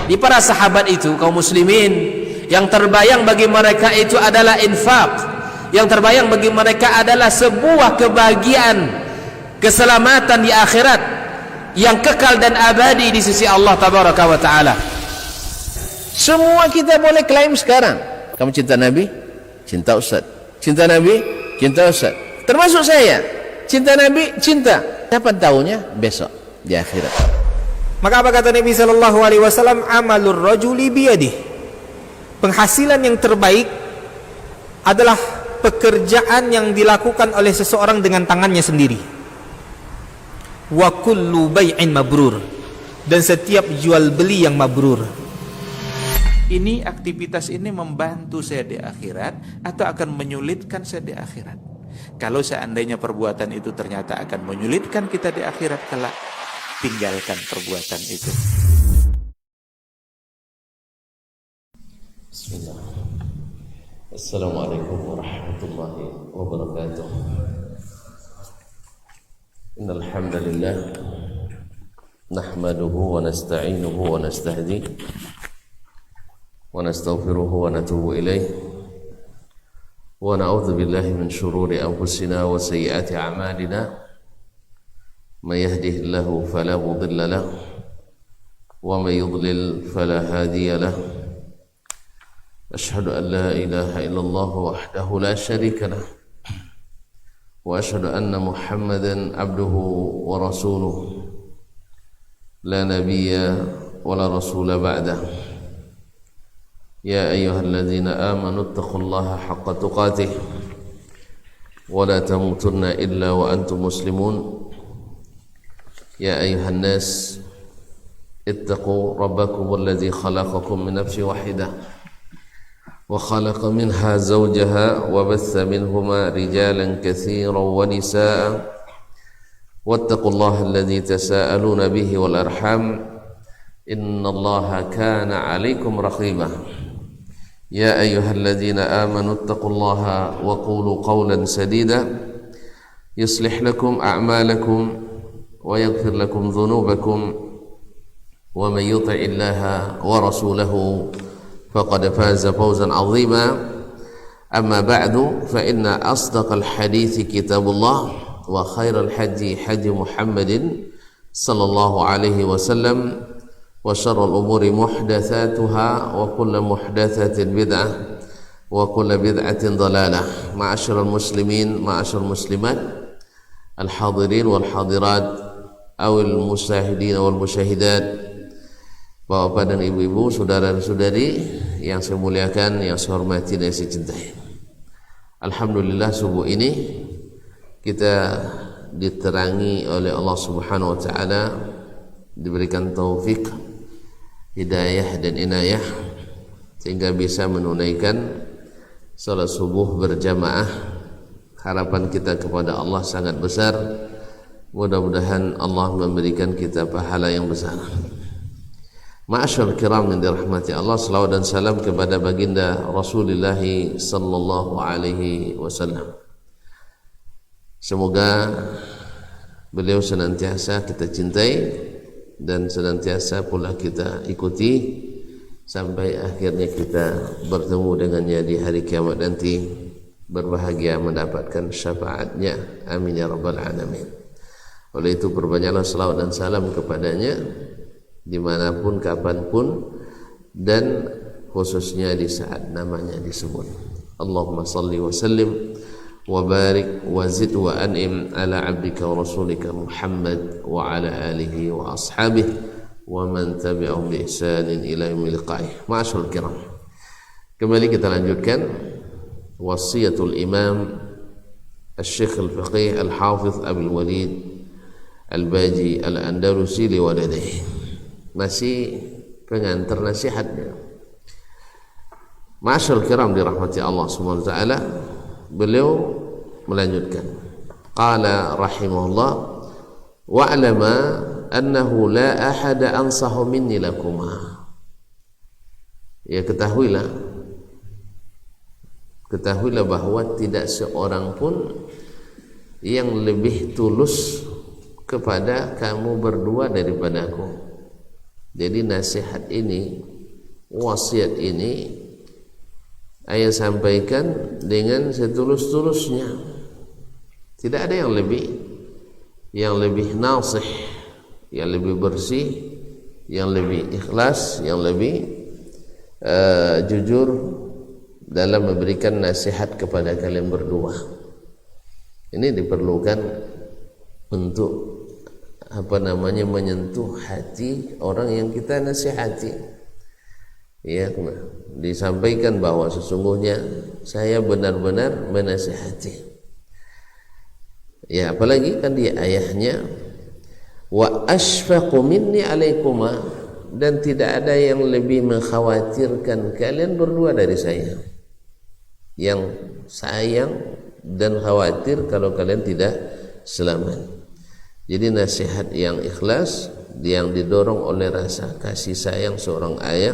Di para sahabat itu, kaum muslimin, yang terbayang bagi mereka itu adalah infak, yang terbayang bagi mereka adalah sebuah kebahagiaan, keselamatan di akhirat yang kekal dan abadi di sisi Allah tabaraka wa taala. Semua kita boleh klaim sekarang, kamu cinta Nabi, cinta Ustaz. Cinta Nabi, cinta Ustaz. Termasuk saya, cinta Nabi, cinta. Kapan tahunya? Besok di akhirat. Maka apa kata Nabi sallallahu alaihi wasallam? Amalur rajuli biyadihi. Penghasilan yang terbaik adalah pekerjaan yang dilakukan oleh seseorang dengan tangannya sendiri. Wa kullu bai'in mabrur, dan setiap jual beli yang mabrur. Ini aktivitas ini membantu saya di akhirat atau akan menyulitkan saya di akhirat? Kalau seandainya perbuatan itu ternyata akan menyulitkan kita di akhirat kelak, tinggalkan perbuatan itu. Bismillah. Assalamualaikum warahmatullahi wabarakatuh. Innal hamdalillah nahmaduhu wa nasta'inuhu wa nastahdihi wa nastaghfiruhu wa natubu ilayh wa na'udzu billahi min shururi anfusina wa sayyiati a'malina. May yahdihillahu fala mudilla lahu wa may yudlil fala hadiya lahu. Ashhadu an la ilaha illallah wahdahu la syarika lah wa ashhadu anna Muhammadan abduhu wa rasuluh la nabiyya wa la rasula ba'dah. Ya ayyuhalladzina amanu ittaqullaha haqqa tuqatih wa la tamutunna illa wa antum muslimun. Ya ayyuhan nas ittaqu rabbakum alladzi khalaqakum min nafsin wahidah wa khalaqa minha zawjaha wa batha minhuma rijalan katsiran wa nisaa wattaqullaha alladzi tasaaluna bihi wal arham innallaha kana 'alaikum raqiba. Ya ayyuhalladzina amanu ittaqullaha wa qulu qawlan sadida yuslih lakum a'malakum wa yaghfir lakum dhunubakum wa may yuti'illaha wa rasulahu faqad faza fawzan 'azima. Amma ba'du, fa inna asdaqal hadithi kitabullah wa khairal hadi hadi Muhammadin sallallahu alaihi wasallam wa syarrul umuri muhdatsatuha wa kullu muhdatsatin bid'ah wa kullu bid'atin dhalalah. Ma'asyiral muslimin, ma'asyiral muslimat, al hadirin wal hadirat, awil musyahidin wal musyahidat, Bapak dan ibu-ibu, saudara dan saudari yang saya muliakan, yang saya hormati dan saya cintai. Alhamdulillah, subuh ini kita diterangi oleh Allah Subhanahu wa taala, diberikan taufik, hidayah dan inayah sehingga bisa menunaikan salat subuh berjamaah. Harapan kita kepada Allah sangat besar. Mudah-mudahan Allah memberikan kita pahala yang besar. Ma'asyar kiram yang dirahmati Allah, salawat dan salam kepada baginda Rasulullah sallallahu alaihi wasallam. Semoga beliau senantiasa kita cintai dan senantiasa pula kita ikuti sampai akhirnya kita bertemu dengannya di hari kiamat nanti, berbahagia mendapatkan syafaatnya. Amin ya rabbal alamin. Oleh itu perbanyaklah salawat dan salam kepadanya dimanapun, kapanpun, dan khususnya di saat namanya disebut. Allahumma salli wa sallim wa barik wa zid wa an'im ala abdika wa rasulika Muhammad wa ala alihi wa ashabihi wa man tabi'ahum bi ihsanin ila yaumil liqa'ih. Ma'asyiral kiram, kembali kita lanjutkan wasiatul imam al-syekh al-faqih al-hafiz Abdul Walid al-Baji al-Andalusi liwalidayhi. Masih pengantar nasihatnya. Ma'asyiral kiram dirahmati Allah Subhanahu wa taala, beliau melanjutkan, qala rahimahullah wa'lama annahu la ahada ansahu minni lakuma. Ya, ketahuilah bahwa tidak seorang pun yang lebih tulus kepada kamu berdua daripada aku. Jadi nasihat ini, wasiat ini ayah sampaikan dengan setulus-tulusnya. Tidak ada yang lebih nasih, yang lebih bersih, yang lebih ikhlas, yang lebih jujur dalam memberikan nasihat kepada kalian berdua. Ini diperlukan untuk menyentuh hati orang yang kita nasihati. Ya, disampaikan bahwa sesungguhnya saya benar-benar menasihati. Ya, apalagi kan dia ayahnya, wa ashfaqu minni alaikuma, dan tidak ada yang lebih mengkhawatirkan kalian berdua dari saya, yang sayang dan khawatir kalau kalian tidak selamat. Jadi nasihat yang ikhlas, yang didorong oleh rasa kasih sayang seorang ayah.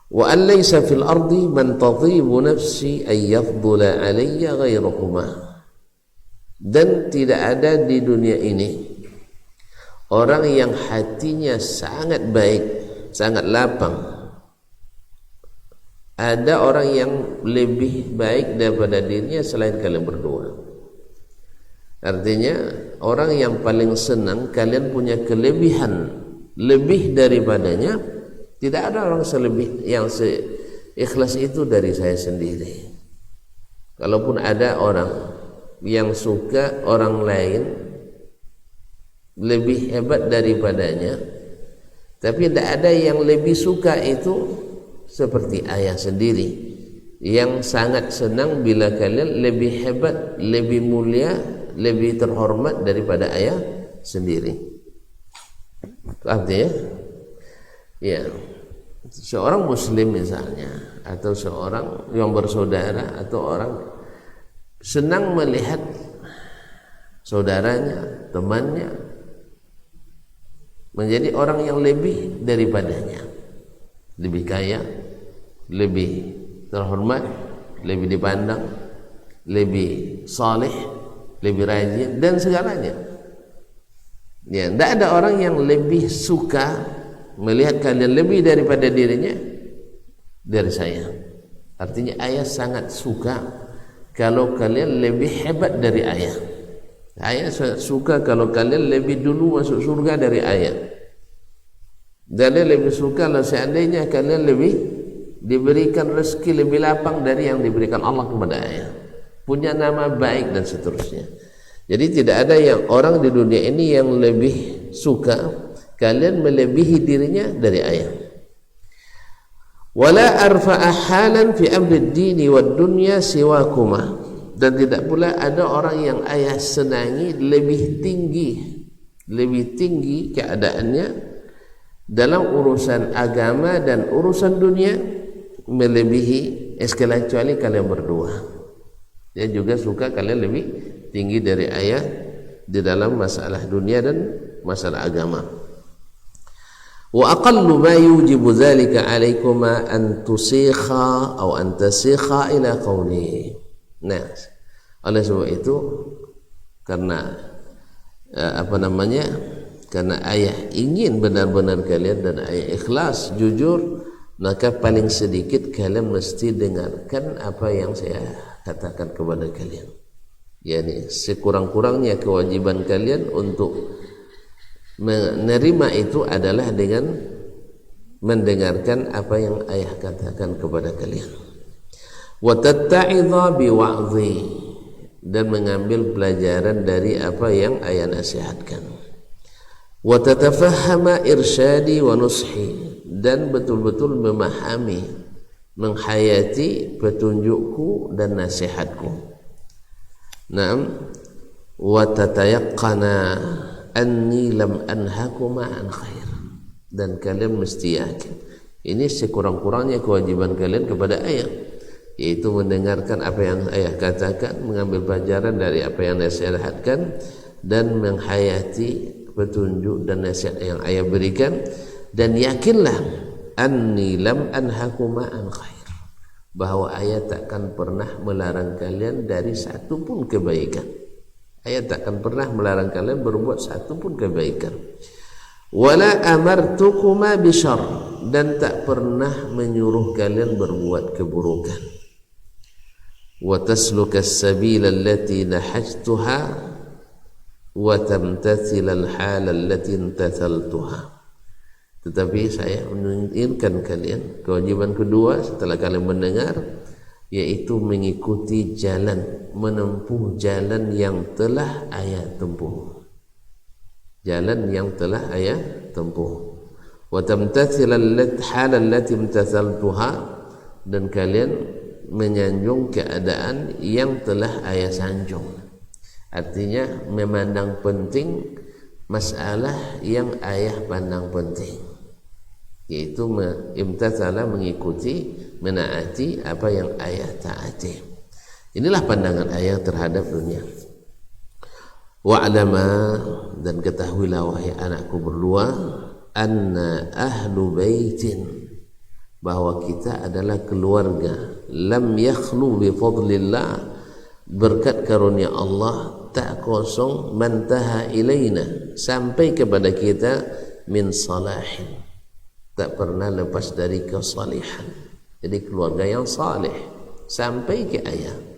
Wa an laysa fil ardi man tadhibu nafsi ay yafdula alayya ghairukuma, dan tidak ada di dunia ini orang yang hatinya sangat baik, sangat lapang. Ada orang yang lebih baik daripada dirinya selain kalian berdua. Artinya orang yang paling senang kalian punya kelebihan lebih daripadanya, tidak ada orang yang seikhlas itu dari saya sendiri. Kalaupun ada orang yang suka orang lain lebih hebat daripadanya, tapi tidak ada yang lebih suka itu seperti ayah sendiri, yang sangat senang bila kalian lebih hebat, lebih mulia, lebih terhormat daripada ayah sendiri. Artinya, ya, seorang muslim misalnya, atau seorang yang bersaudara, atau orang senang melihat saudaranya, temannya menjadi orang yang lebih daripadanya, lebih kaya, lebih terhormat, lebih dipandang, lebih saleh, lebih rajin, dan segalanya. Ya, tidak ada orang yang lebih suka melihat kalian lebih daripada dirinya dari saya. Artinya ayah sangat suka kalau kalian lebih hebat dari ayah. Ayah suka kalau kalian lebih dulu masuk surga dari ayah. Dan dia lebih suka kalau seandainya kalian lebih diberikan rezeki lebih lapang dari yang diberikan Allah kepada ayah, punya nama baik dan seterusnya. Jadi tidak ada yang orang di dunia ini yang lebih suka kalian melebihi dirinya dari ayah. Wala arfa'a halan fi amri ad-dini wad dunya siwakuma, dan tidak pula ada orang yang ayah senangi lebih tinggi keadaannya dalam urusan agama dan urusan dunia melebihi kecuali kalian berdua. Dia juga suka kalian lebih tinggi dari ayah di dalam masalah dunia dan masalah agama. Wa aqallu ma yujibu dzalika 'alaikuma an tusikha atau an tasikha ila qawli. Nah, oleh sebab itu, karena karena ayah ingin benar-benar kalian dan ayah ikhlas, jujur, maka paling sedikit kalian mesti dengarkan apa yang saya katakan kepada kalian. Yani sekurang-kurangnya kewajiban kalian untuk menerima itu adalah dengan mendengarkan apa yang ayah katakan kepada kalian. Wa tatta'idha biwa'dhi, dan mengambil pelajaran dari apa yang ayah nasihatkan. Wa tatafahhama irsyadi wa nushi, dan betul-betul memahami, menghayati petunjukku dan nasihatku. Naam, wa tatayaqqana anni lam anhakuma an khair, dan kalian mesti yakin ini sekurang-kurangnya kewajiban kalian kepada ayah, yaitu mendengarkan apa yang ayah katakan, mengambil pelajaran dari apa yang nasihatkan, dan menghayati petunjuk dan nasihat yang ayah berikan, dan yakinlah anni lam anhakuma an khair, bahwa ayah takkan pernah melarang kalian dari satu pun kebaikan. Ayah takkan pernah melarang kalian berbuat satu pun kebaikan. Wala amartukuma bisyarr, dan tak pernah menyuruh kalian berbuat keburukan. Wa tasluka as-sabila allati nahajtuha wa tamtathila al-hala allati intathaltuha. Tetapi saya menginginkan kalian, kewajiban kedua setelah kalian mendengar, yaitu mengikuti jalan, menempuh jalan yang telah ayah tempuh. Jalan yang telah ayah tempuh. Wa tamtathila al-hala allati imtathaltuha, dan kalian menyanjung keadaan yang telah ayah sanjung. Artinya memandang penting masalah yang ayah pandang penting, yaitu imtathala, mengikuti, menaati apa yang ayah taati. Inilah pandangan ayah terhadap dunia. Wa'lama, dan ketahuilah wahai anakku berdua, anna ahlu baitin, bahwa kita adalah keluarga, lam yakhlu bi fadlillah, berkat karunia Allah tak kosong, mantaha ilaina, sampai kepada kita, min salahin, tak pernah lepas dari kesalihan. Jadi keluarga yang saleh sampai ke ayah.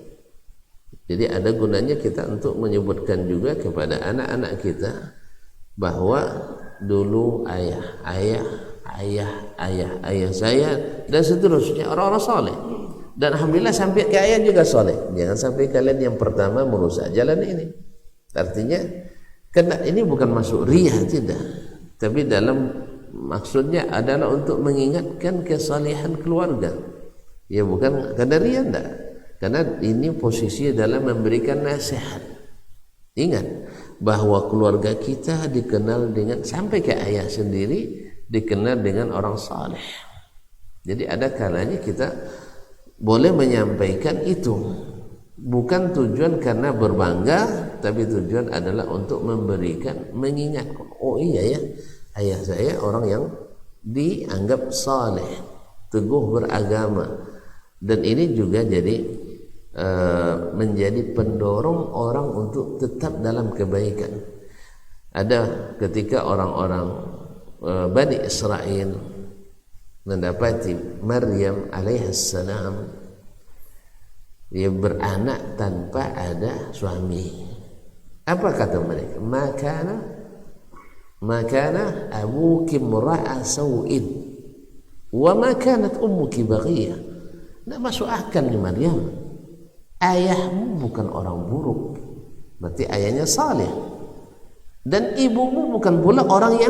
Jadi ada gunanya kita untuk menyebutkan juga kepada anak-anak kita bahwa dulu ayah saya dan seterusnya orang-orang saleh, dan alhamdulillah sampai ke ayah juga saleh. Jangan sampai kalian yang pertama merusak jalan ini. Artinya kena, ini bukan masuk riya, tidak, tapi dalam maksudnya adalah untuk mengingatkan kesalehan keluarga. Ya bukan kadar riya, enggak. Karena ini posisi dalam memberikan nasihat. Ingat bahwa keluarga kita dikenal dengan, sampai ke ayah sendiri dikenal dengan orang saleh. Jadi ada kalanya kita boleh menyampaikan itu, bukan tujuan karena berbangga, tapi tujuan adalah untuk memberikan, mengingat, oh iya ya, ayah saya orang yang dianggap saleh, teguh beragama, dan ini juga jadi menjadi pendorong orang untuk tetap dalam kebaikan. Ada ketika orang-orang Bani Israel mendapati Maryam alaihissalam, dia beranak tanpa ada suami. Apa kata mereka? Makana abuki mura'a saw'in wa ma kanat ummuki baghiyah. Tidak masuk akal di Maryam. Ayahmu bukan orang buruk, berarti ayahnya saleh, dan ibumu bukan pula orang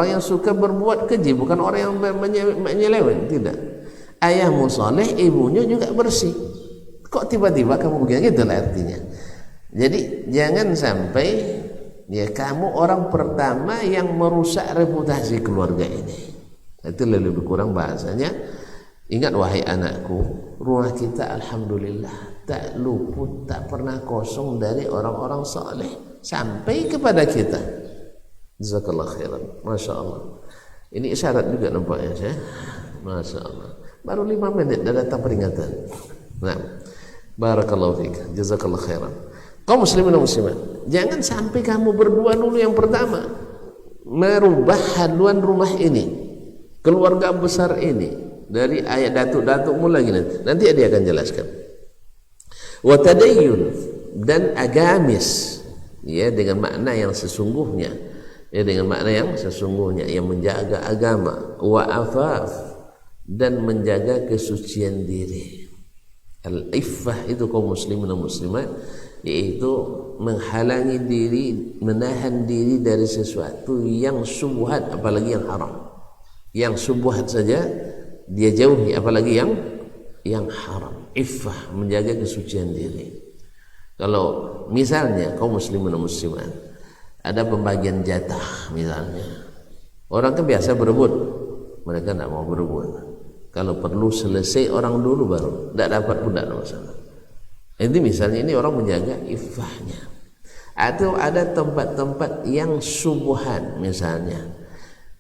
yang suka berbuat keji, bukan orang yang menyeleweng, tidak. Ayahmu saleh, ibunya juga bersih. Kok tiba-tiba kamu begini? Itulah artinya. Jadi jangan sampai ya kamu orang pertama yang merusak reputasi keluarga ini. Itu lebih kurang bahasanya. Ingat wahai anakku, rumah kita alhamdulillah tak luput, tak pernah kosong dari orang-orang saleh sampai kepada kita. Jazakallah khairan. Masya Allah. Ini isyarat juga nampaknya saya. Masya Allah. Baru 5 menit dah datang peringatan. Nah, barakallahu fiik. Jazakallah khairan. Kaum muslimin dan muslimat, jangan sampai kamu berdua dulu yang pertama merubah haluan rumah ini, keluarga besar ini, dari ayat datuk-datukmu lagi nanti dia akan jelaskan. Wa tadayyun, dan agamis, ya dengan makna yang sesungguhnya, ya dengan makna yang sesungguhnya, yang menjaga agama. Wa afaf, dan menjaga kesucian diri. Al-iffah itu kaum muslimin dan muslimat, yaitu menghalangi diri, menahan diri dari sesuatu yang syubhat, apalagi yang haram. Yang syubhat saja dia jauhi, apalagi yang haram. Iffah, menjaga kesucian diri. Kalau misalnya kaum muslimin dan muslimat ada pembagian jatah, misalnya orang kan biasa berebut, mereka tidak mau berebut. Kalau perlu selesai orang dulu baru, tidak dapat pun tidak ada masalah. Ini misalnya ini orang menjaga iffahnya. Atau ada tempat-tempat yang syubhat, misalnya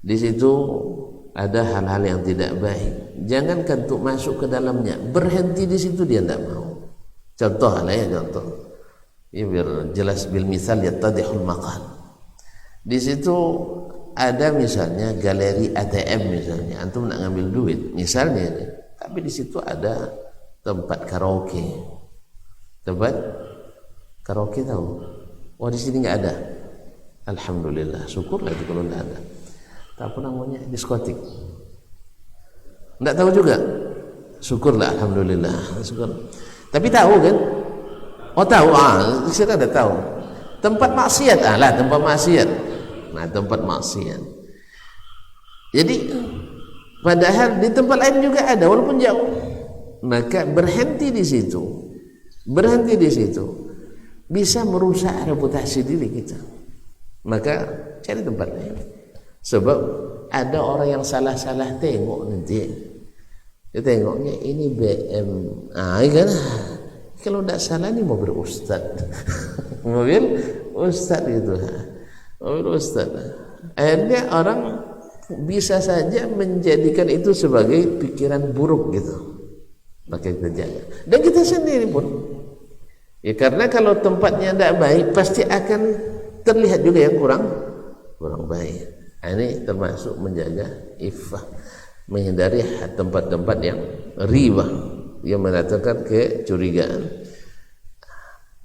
di situ ada hal-hal yang tidak baik, jangankan untuk masuk ke dalamnya, berhenti di situ dia tidak mau. Contoh lah ya, contoh. Ini biar jelas bil misal yattadihul maqal. Di situ ada misalnya galeri ATM misalnya, antum nak ngambil duit misalnya, tapi di situ ada tempat karaoke. Tempat karaoke tahu? Oh di sini nggak ada. Alhamdulillah, syukurlah itu kalau nggak ada. Apa namanya, diskotik? Nggak tahu juga. Syukurlah, alhamdulillah. Syukur. Tapi tahu kan? Oh tahu, kita ada tahu. Tempat maksiat, tempat maksiat. Nah, tempat maksiat. Jadi, padahal di tempat lain juga ada, walaupun jauh. Maka berhenti di situ, bisa merusak reputasi diri kita. Maka cari tempat lain. Sebab ada orang yang salah-salah tengok nanti. Dia tengoknya ini BM. Kan? Kalau tidak salah ini mobil ustad. Mobil ustad gitu. Mobil ustad. Akhirnya orang bisa saja menjadikan itu sebagai pikiran buruk gitu. Maka kita jaga. Dan kita sendiri pun. Ya karena kalau tempatnya tidak baik pasti akan terlihat juga yang kurang baik. Ini termasuk menjaga iffah, menghindari tempat-tempat yang riba, yang mendatangkan kecurigaan.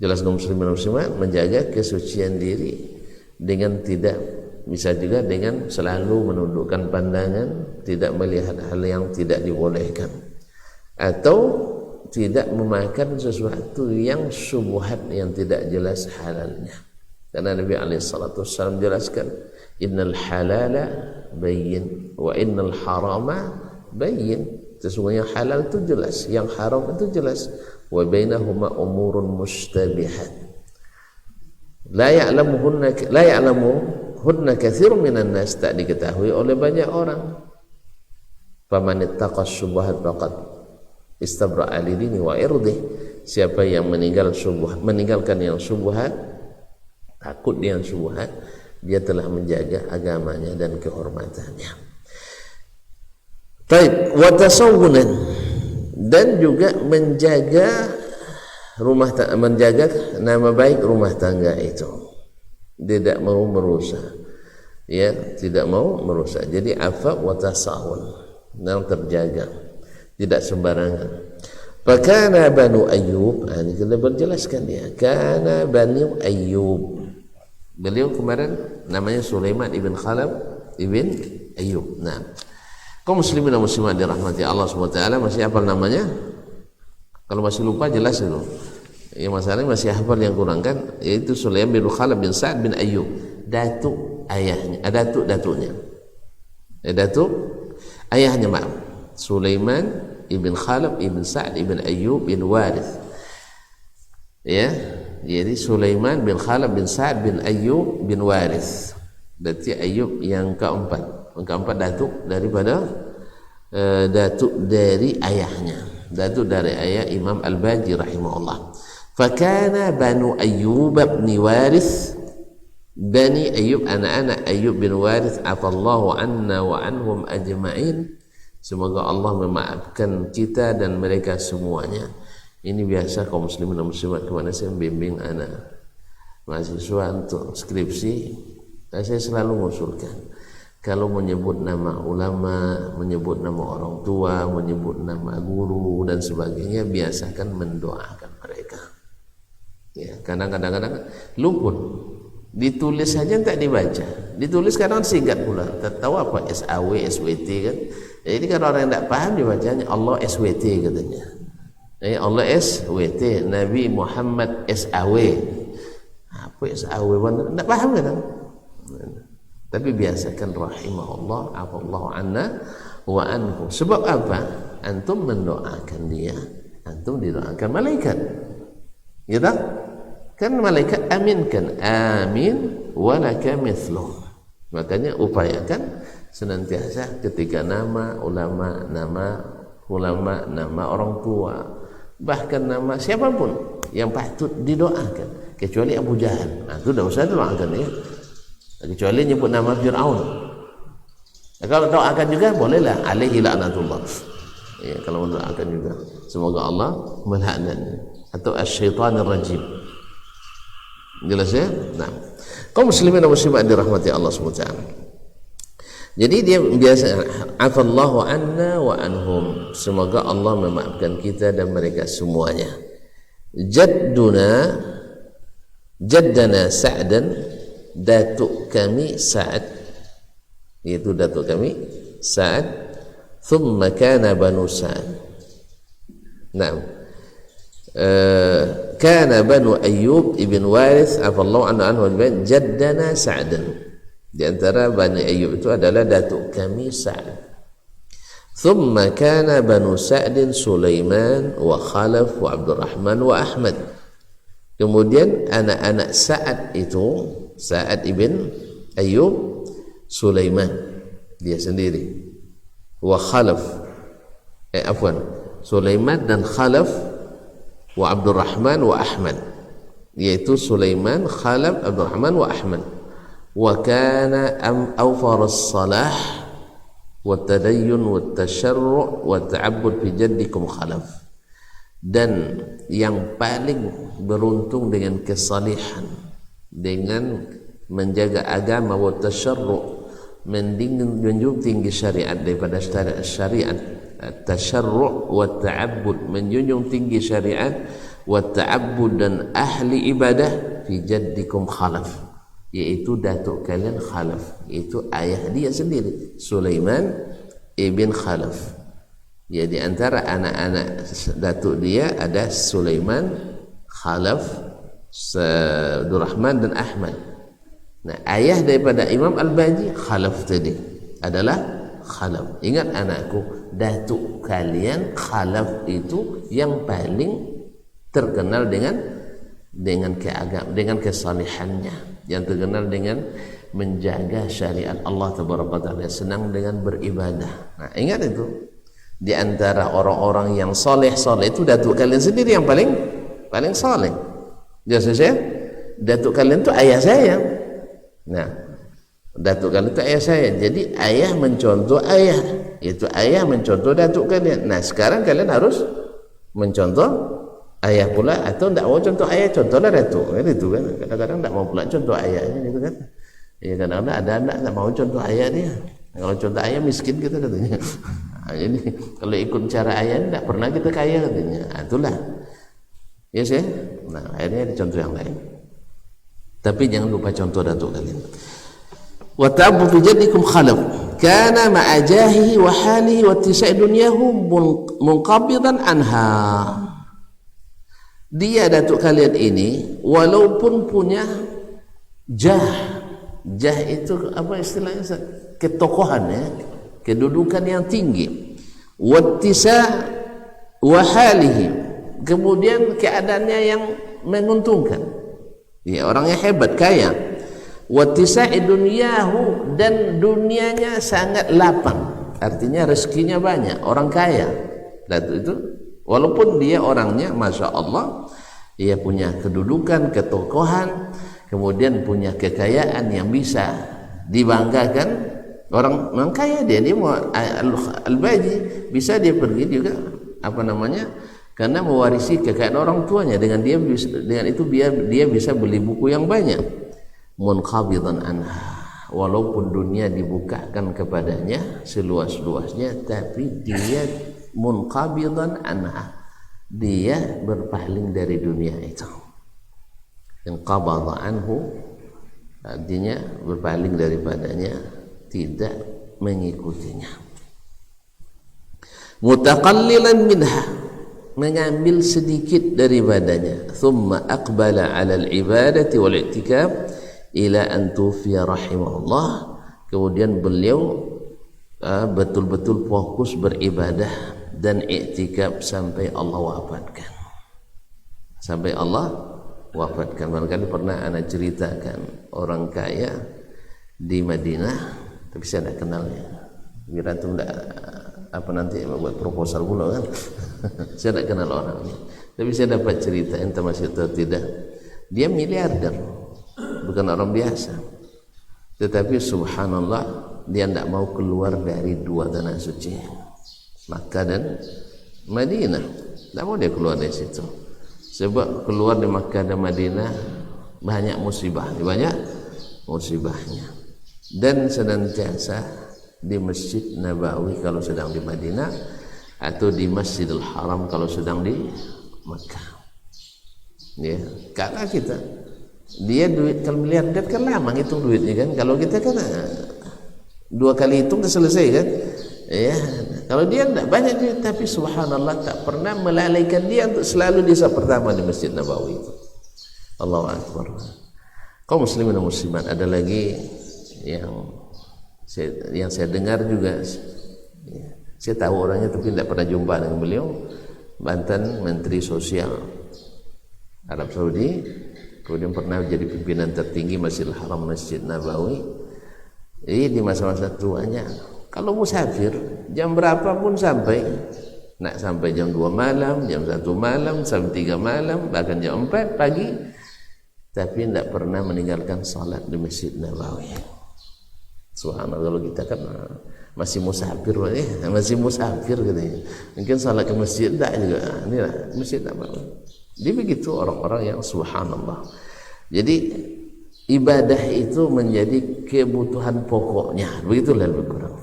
Jelas kaum muslimin muslimat menjaga kesucian diri dengan tidak, bisa juga dengan selalu menundukkan pandangan, tidak melihat hal yang tidak dibolehkan, atau tidak memakan sesuatu yang syubhat yang tidak jelas halalnya. Karena Nabi SAW jelaskan, innal halala bayyin wa innal harama bayyin. Sesungguhnya halal itu jelas, yang haram itu jelas. Wa bainahuma umurun mustabihat. La ya'lamuhunna katsirun minan nas, tak diketahui oleh banyak orang. Faman ittaqa syubhat faqad istabra'a li dini wa irdih. Siapa yang meninggalkan yang syubhat, takut dengan syubhat, dia telah menjaga agamanya dan kehormatannya. Baik, wa tasawwunan, dan juga menjaga nama baik rumah tangga itu. Tidak mau merusak. Ya, tidak mau merusak. Jadi afa wa tasawwun, yang terjaga, tidak sembarangan. Fakana Banu Ayyub, ini kita berjelaskan dia. Kana Banu Ayyub. Beliau kemarin namanya Sulaiman ibn Khalaf ibn Ayyub. Nah, kaum muslimin dan muslimat dirahmati Allah SWT, masih hafal namanya? Kalau masih lupa jelas itu. Yang masalahnya masih hafal, yang kurang kan, yaitu Sulaiman bin Khalaf bin Sa'ad bin Ayyub. Datuk ayahnya, datuknya. Datuk ayahnya, maaf. Sulaiman ibn Khalaf ibn Sa'ad ibn Ayyub bin Warith. Ya. Jadi Sulaiman bin Khalaf bin Sa'ad bin Ayyub bin Warith. Berarti Ayyub yang keempat. Yang keempat datuk daripada datuk dari ayahnya. Datuk dari ayah Imam Al-Baji rahimahullah. Fakana Banu Ayyub bin Warith, Bani Ayyub, anak-anak Ayyub bin Warith, afallahu anna wa anhum ajma'in. Semoga Allah memaafkan kita dan mereka semuanya. Ini biasa kaum muslimin dan muslimat kemana saya membimbing anak mahasiswa untuk skripsi, saya selalu mengusulkan, kalau menyebut nama ulama, menyebut nama orang tua, menyebut nama guru dan sebagainya, biasakan mendoakan mereka. Ya, kadang-kadang luput, ditulis saja tak dibaca, ditulis kadang singkat pula, tak tahu apa SAW, SWT kan. Jadi kalau orang yang tak paham dibacanya Allah SWT katanya. Allah SWT, Nabi Muhammad SAW. Apa SAW? Tak paham kan? Tapi biasakan rahimahullah, afallahu anna wa anhu. Sebab apa? Antum mendoakan dia, antum didoakan malaikat. Ya tak? Kan malaikat aminkan, amin walaka mithluh. Makanya upayakan senantiasa ketika nama ulama, nama orang tua, bahkan nama siapapun yang patut didoakan, kecuali Abu Jahal. Nah, itu tidak usah doakan ya. Kecuali nyebut nama Fir'aun. Nah, kalau doakan juga bolehlah, alaihi la'natullah. Ya, kalau mendoakan juga, semoga Allah melaknatnya, atau asy-syaitanir rajim. Jelas ya? Nah, Kaum muslimin dan muslimat dirahmati Allah SWT. Jadi dia biasa, afallahu anna wa anhum, semoga Allah memaafkan kita dan mereka semuanya. Jaddana Sa'dan, datuk kami Sa'ad, yaitu datuk kami Sa'ad, thumma kana banu Sa'ad. Naam. Kana banu Ayyub ibn Warith afallahu anhu jaddana Sa'dan. Di antara Bani Ayyub itu adalah datuk kami Sa'ad. Thumma kana banu Sa'din Sulaiman wa Khalaf wa Abdurrahman wa Ahmad. Kemudian anak-anak Sa'ad itu, Sa'ad ibn Ayyub, Sulaiman dia sendiri, wa Khalaf, Sulaiman dan Khalaf, wa Abdurrahman wa Ahmad, yaitu Sulaiman, Khalaf, Abdurrahman wa Ahmad. Wa kana awfar as-salah wa tadayyun wa tasharru' wa ta'abbud fi jaddikum Khalaf, dan yang paling beruntung dengan kesalihan, dengan menjaga agama, wa tasyarru', menjunjung tinggi syariat daripada syariat, tasyarru' wa ta'abbud, menjunjung tinggi syariat, wa ta'abbud, dan ahli ibadah, fi jaddikum Khalaf, yaitu datuk kalian Khalaf, yaitu ayah dia sendiri, Sulaiman ibn Khalaf. Ya, di antara anak-anak datuk dia ada Sulaiman, Khalaf, Abdurrahman dan Ahmad. Nah, ayah daripada Imam Al-Baji Khalaf tadi adalah Khalaf. Ingat anakku, datuk kalian Khalaf itu yang paling terkenal dengan keagam, dengan kesalihannya, yang terkenal dengan menjaga syariat Allah Tabaraka Ta'ala, senang dengan beribadah. Nah, ingat itu. Di antara orang-orang yang soleh itu datuk kalian sendiri yang paling soleh. Jelas saya, datuk kalian itu ayah saya. Nah, datuk kalian itu ayah saya. Jadi ayah mencontoh ayah, itu ayah mencontoh datuk kalian. Nah, sekarang kalian harus mencontoh ayah pula, atau tidak mau contoh ayah, contohlah datuk. Kan itu kan. Kadang-kadang tidak mau pula contoh ayahnya gitu kan. Ya, kadang-kadang ada anak tidak mau contoh ayah dia. Kalau contoh ayah miskin kita katanya. Jadi kalau ikut cara ayah tidak pernah kita kaya katanya. Itulah. Ya sih. Nah, akhirnya ada contoh yang lain. Tapi jangan lupa contoh datuk kalian. Wa ta'abbu jaddikum Khalaf kana ma'a jahihi wa halihi wa tisai dunyahu munqabidan anha. Dia datuk kalian ini walaupun punya jah itu apa istilahnya, ketokohan ya, kedudukan yang tinggi, wattisa wa halihi, kemudian keadaannya yang menguntungkan, ya, orangnya hebat, kaya, wattisa'i dunyahu, dan dunianya sangat lapang, artinya rezekinya banyak, orang kaya. Datuk itu walaupun dia orangnya masya Allah, dia punya kedudukan, ketokohan, kemudian punya kekayaan yang bisa dibanggakan. Orang kaya dia mau Al-Baji, bisa dia pergi juga karena mewarisi kekayaan orang tuanya, dengan itu dia bisa beli buku yang banyak. Munqabidan anha, walaupun dunia dibukakan kepadanya seluas-luasnya, tapi dia munqabidan anha, dia berpaling dari dunia itu. Yang qabadha anhu artinya berpaling daripadanya, tidak mengikutinya. Mutaqallilan minha, mengambil sedikit daripadanya. Thumma aqbala 'ala al-ibadati wal i'tikaf ila an tufiya rahimahullah. Kemudian beliau betul-betul fokus beribadah dan i'tikaf sampai Allah wafatkan. Sampai Allah wafatkan. Barangkali pernah anak ceritakan orang kaya di Madinah, tapi saya tidak kenalnya. Kira itu tidak nanti buat proposal pula kan. Saya tidak kenal orangnya, tapi saya dapat cerita, entah masih atau tidak, dia miliarder, bukan orang biasa, tetapi subhanallah dia tidak mau keluar dari dua tanah suci, Makkah dan Madinah. Tidak mau dia keluar dari situ, sebab keluar di Makkah dan Madinah banyak musibah, banyak musibahnya. Dan senantiasa di Masjid Nabawi kalau sedang di Madinah, atau di Masjidil Haram kalau sedang di Mekah. Ya, karena kita dia duit, kalau miliarder kan lama ngitung duitnya kan. Kalau kita kan 2 kali hitung udah selesai kan. Ya, kalau dia tidak banyak duit, tapi subhanallah tak pernah melalaikan dia untuk selalu di saat pertama di Masjid Nabawi itu. Allahu Akbar. Kaum muslimin dan muslimat, ada lagi yang saya dengar juga, saya tahu orangnya tapi tidak pernah jumpa dengan beliau, mantan Menteri Sosial Arab Saudi, kemudian pernah jadi pimpinan tertinggi Masjidil Haram, Masjid Nabawi. Jadi di masa-masa tuanya, kalau musafir jam berapa pun sampai, nak sampai jam 2 malam, jam 1 malam, sampai 3 malam, bahkan jam 4 pagi, tapi tidak pernah meninggalkan salat di Masjid Nabawi. Subhanallah, kalau kita kan masih musafir, masih musafir katanya. Mungkin salat ke masjid tak juga. Inilah Masjid Nabawi. Dia begitu orang-orang yang subhanallah. Jadi ibadah itu menjadi kebutuhan pokoknya, begitulah lebih kurang.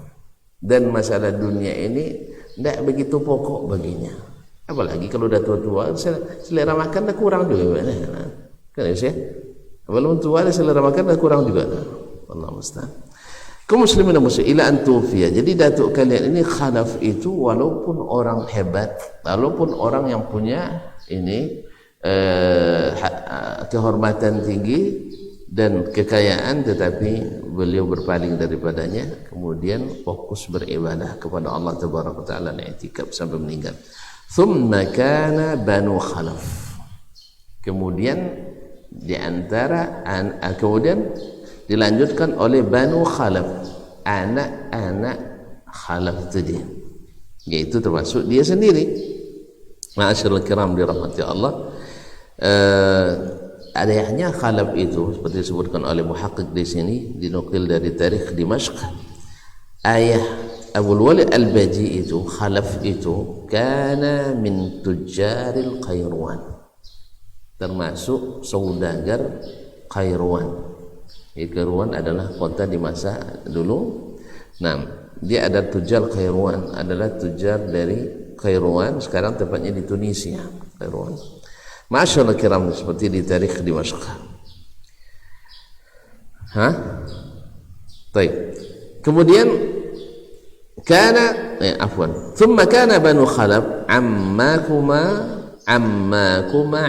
Dan masalah dunia ini tidak begitu pokok baginya. Apalagi kalau udah tua-tua, selera makan dah kurang juga. Kan ya? Belum tua, selera makan dah kurang juga. Allah musta'an. Kaum muslimin dan muslimat, ila antufia. Jadi datuk kalian ini khalaf itu walaupun orang hebat, walaupun orang yang punya ini kehormatan tinggi dan kekayaan, tetapi beliau berpaling daripadanya, kemudian fokus beribadah kepada Allah Tabaraka wa Taala, i'tikaf sampai meninggal. Thumma kana Banu Khalaf. Kemudian di antara kemudian dilanjutkan oleh Banu Khalaf, anak-anak Khalaf tadi, yaitu termasuk dia sendiri. Ma'asyiral kiram dirahmati Allah, ayahnya Khalaf itu seperti disebutkan oleh muhaqqiq di sini, dinukil dari tarikh Dimashq. Ayah Abul Walid Al-Baji itu, Khalaf itu, kana min tujjaril Qairwan, termasuk saudagar Qairwan. Qairwan adalah kota di masa dulu. Nah, dia ada tujar Qairwan, adalah tujar dari Qairwan, sekarang tepatnya di Tunisia, Qairwan. Masyaallah kiram, seperti di tarikh Dimashq. Baik. Kemudian kana thumma kana Banu Khalaf ammakuma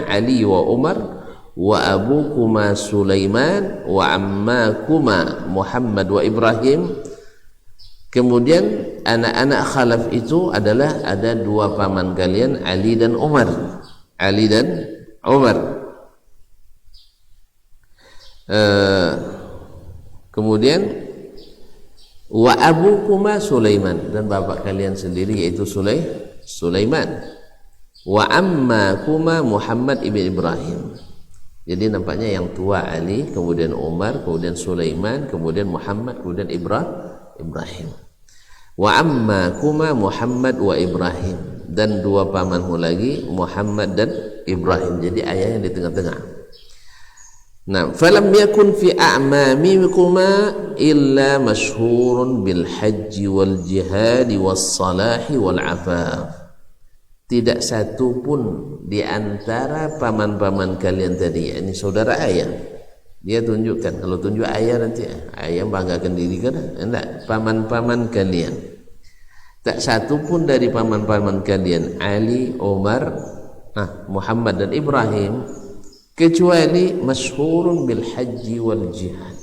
Ali wa Umar wa abukuma Sulaiman wa ammakuma Muhammad wa Ibrahim. Kemudian anak-anak Khalaf itu adalah ada 2 paman kalian, Ali dan Umar. Ali dan Umar. Kemudian wa abukuma Sulaiman, dan bapak kalian sendiri yaitu Sulaiman. Wa ammakuma Muhammad ibn Ibrahim. Jadi nampaknya yang tua Ali, kemudian Umar, kemudian Sulaiman, kemudian Muhammad, kemudian Ibrahim. Wa ammakuma Muhammad wa Ibrahim, dan 2 pamanmu lagi Muhammad dan Ibrahim. Jadi ayahnya di tengah-tengah. Nah, falam yakun fi a'mamikuma illa masyhurun bil haji wal jihad was salahi wal afaf. Tidak satu pun di antara paman-paman kalian tadi, ini saudara ayah, dia tunjukkan, kalau tunjuk ayah nanti ayah banggakan diri kan? Enggak, paman-paman kalian, tak satu pun dari paman-paman kalian, Ali, Umar, Muhammad dan Ibrahim, kecuali masyhurun bil haji wal jihad,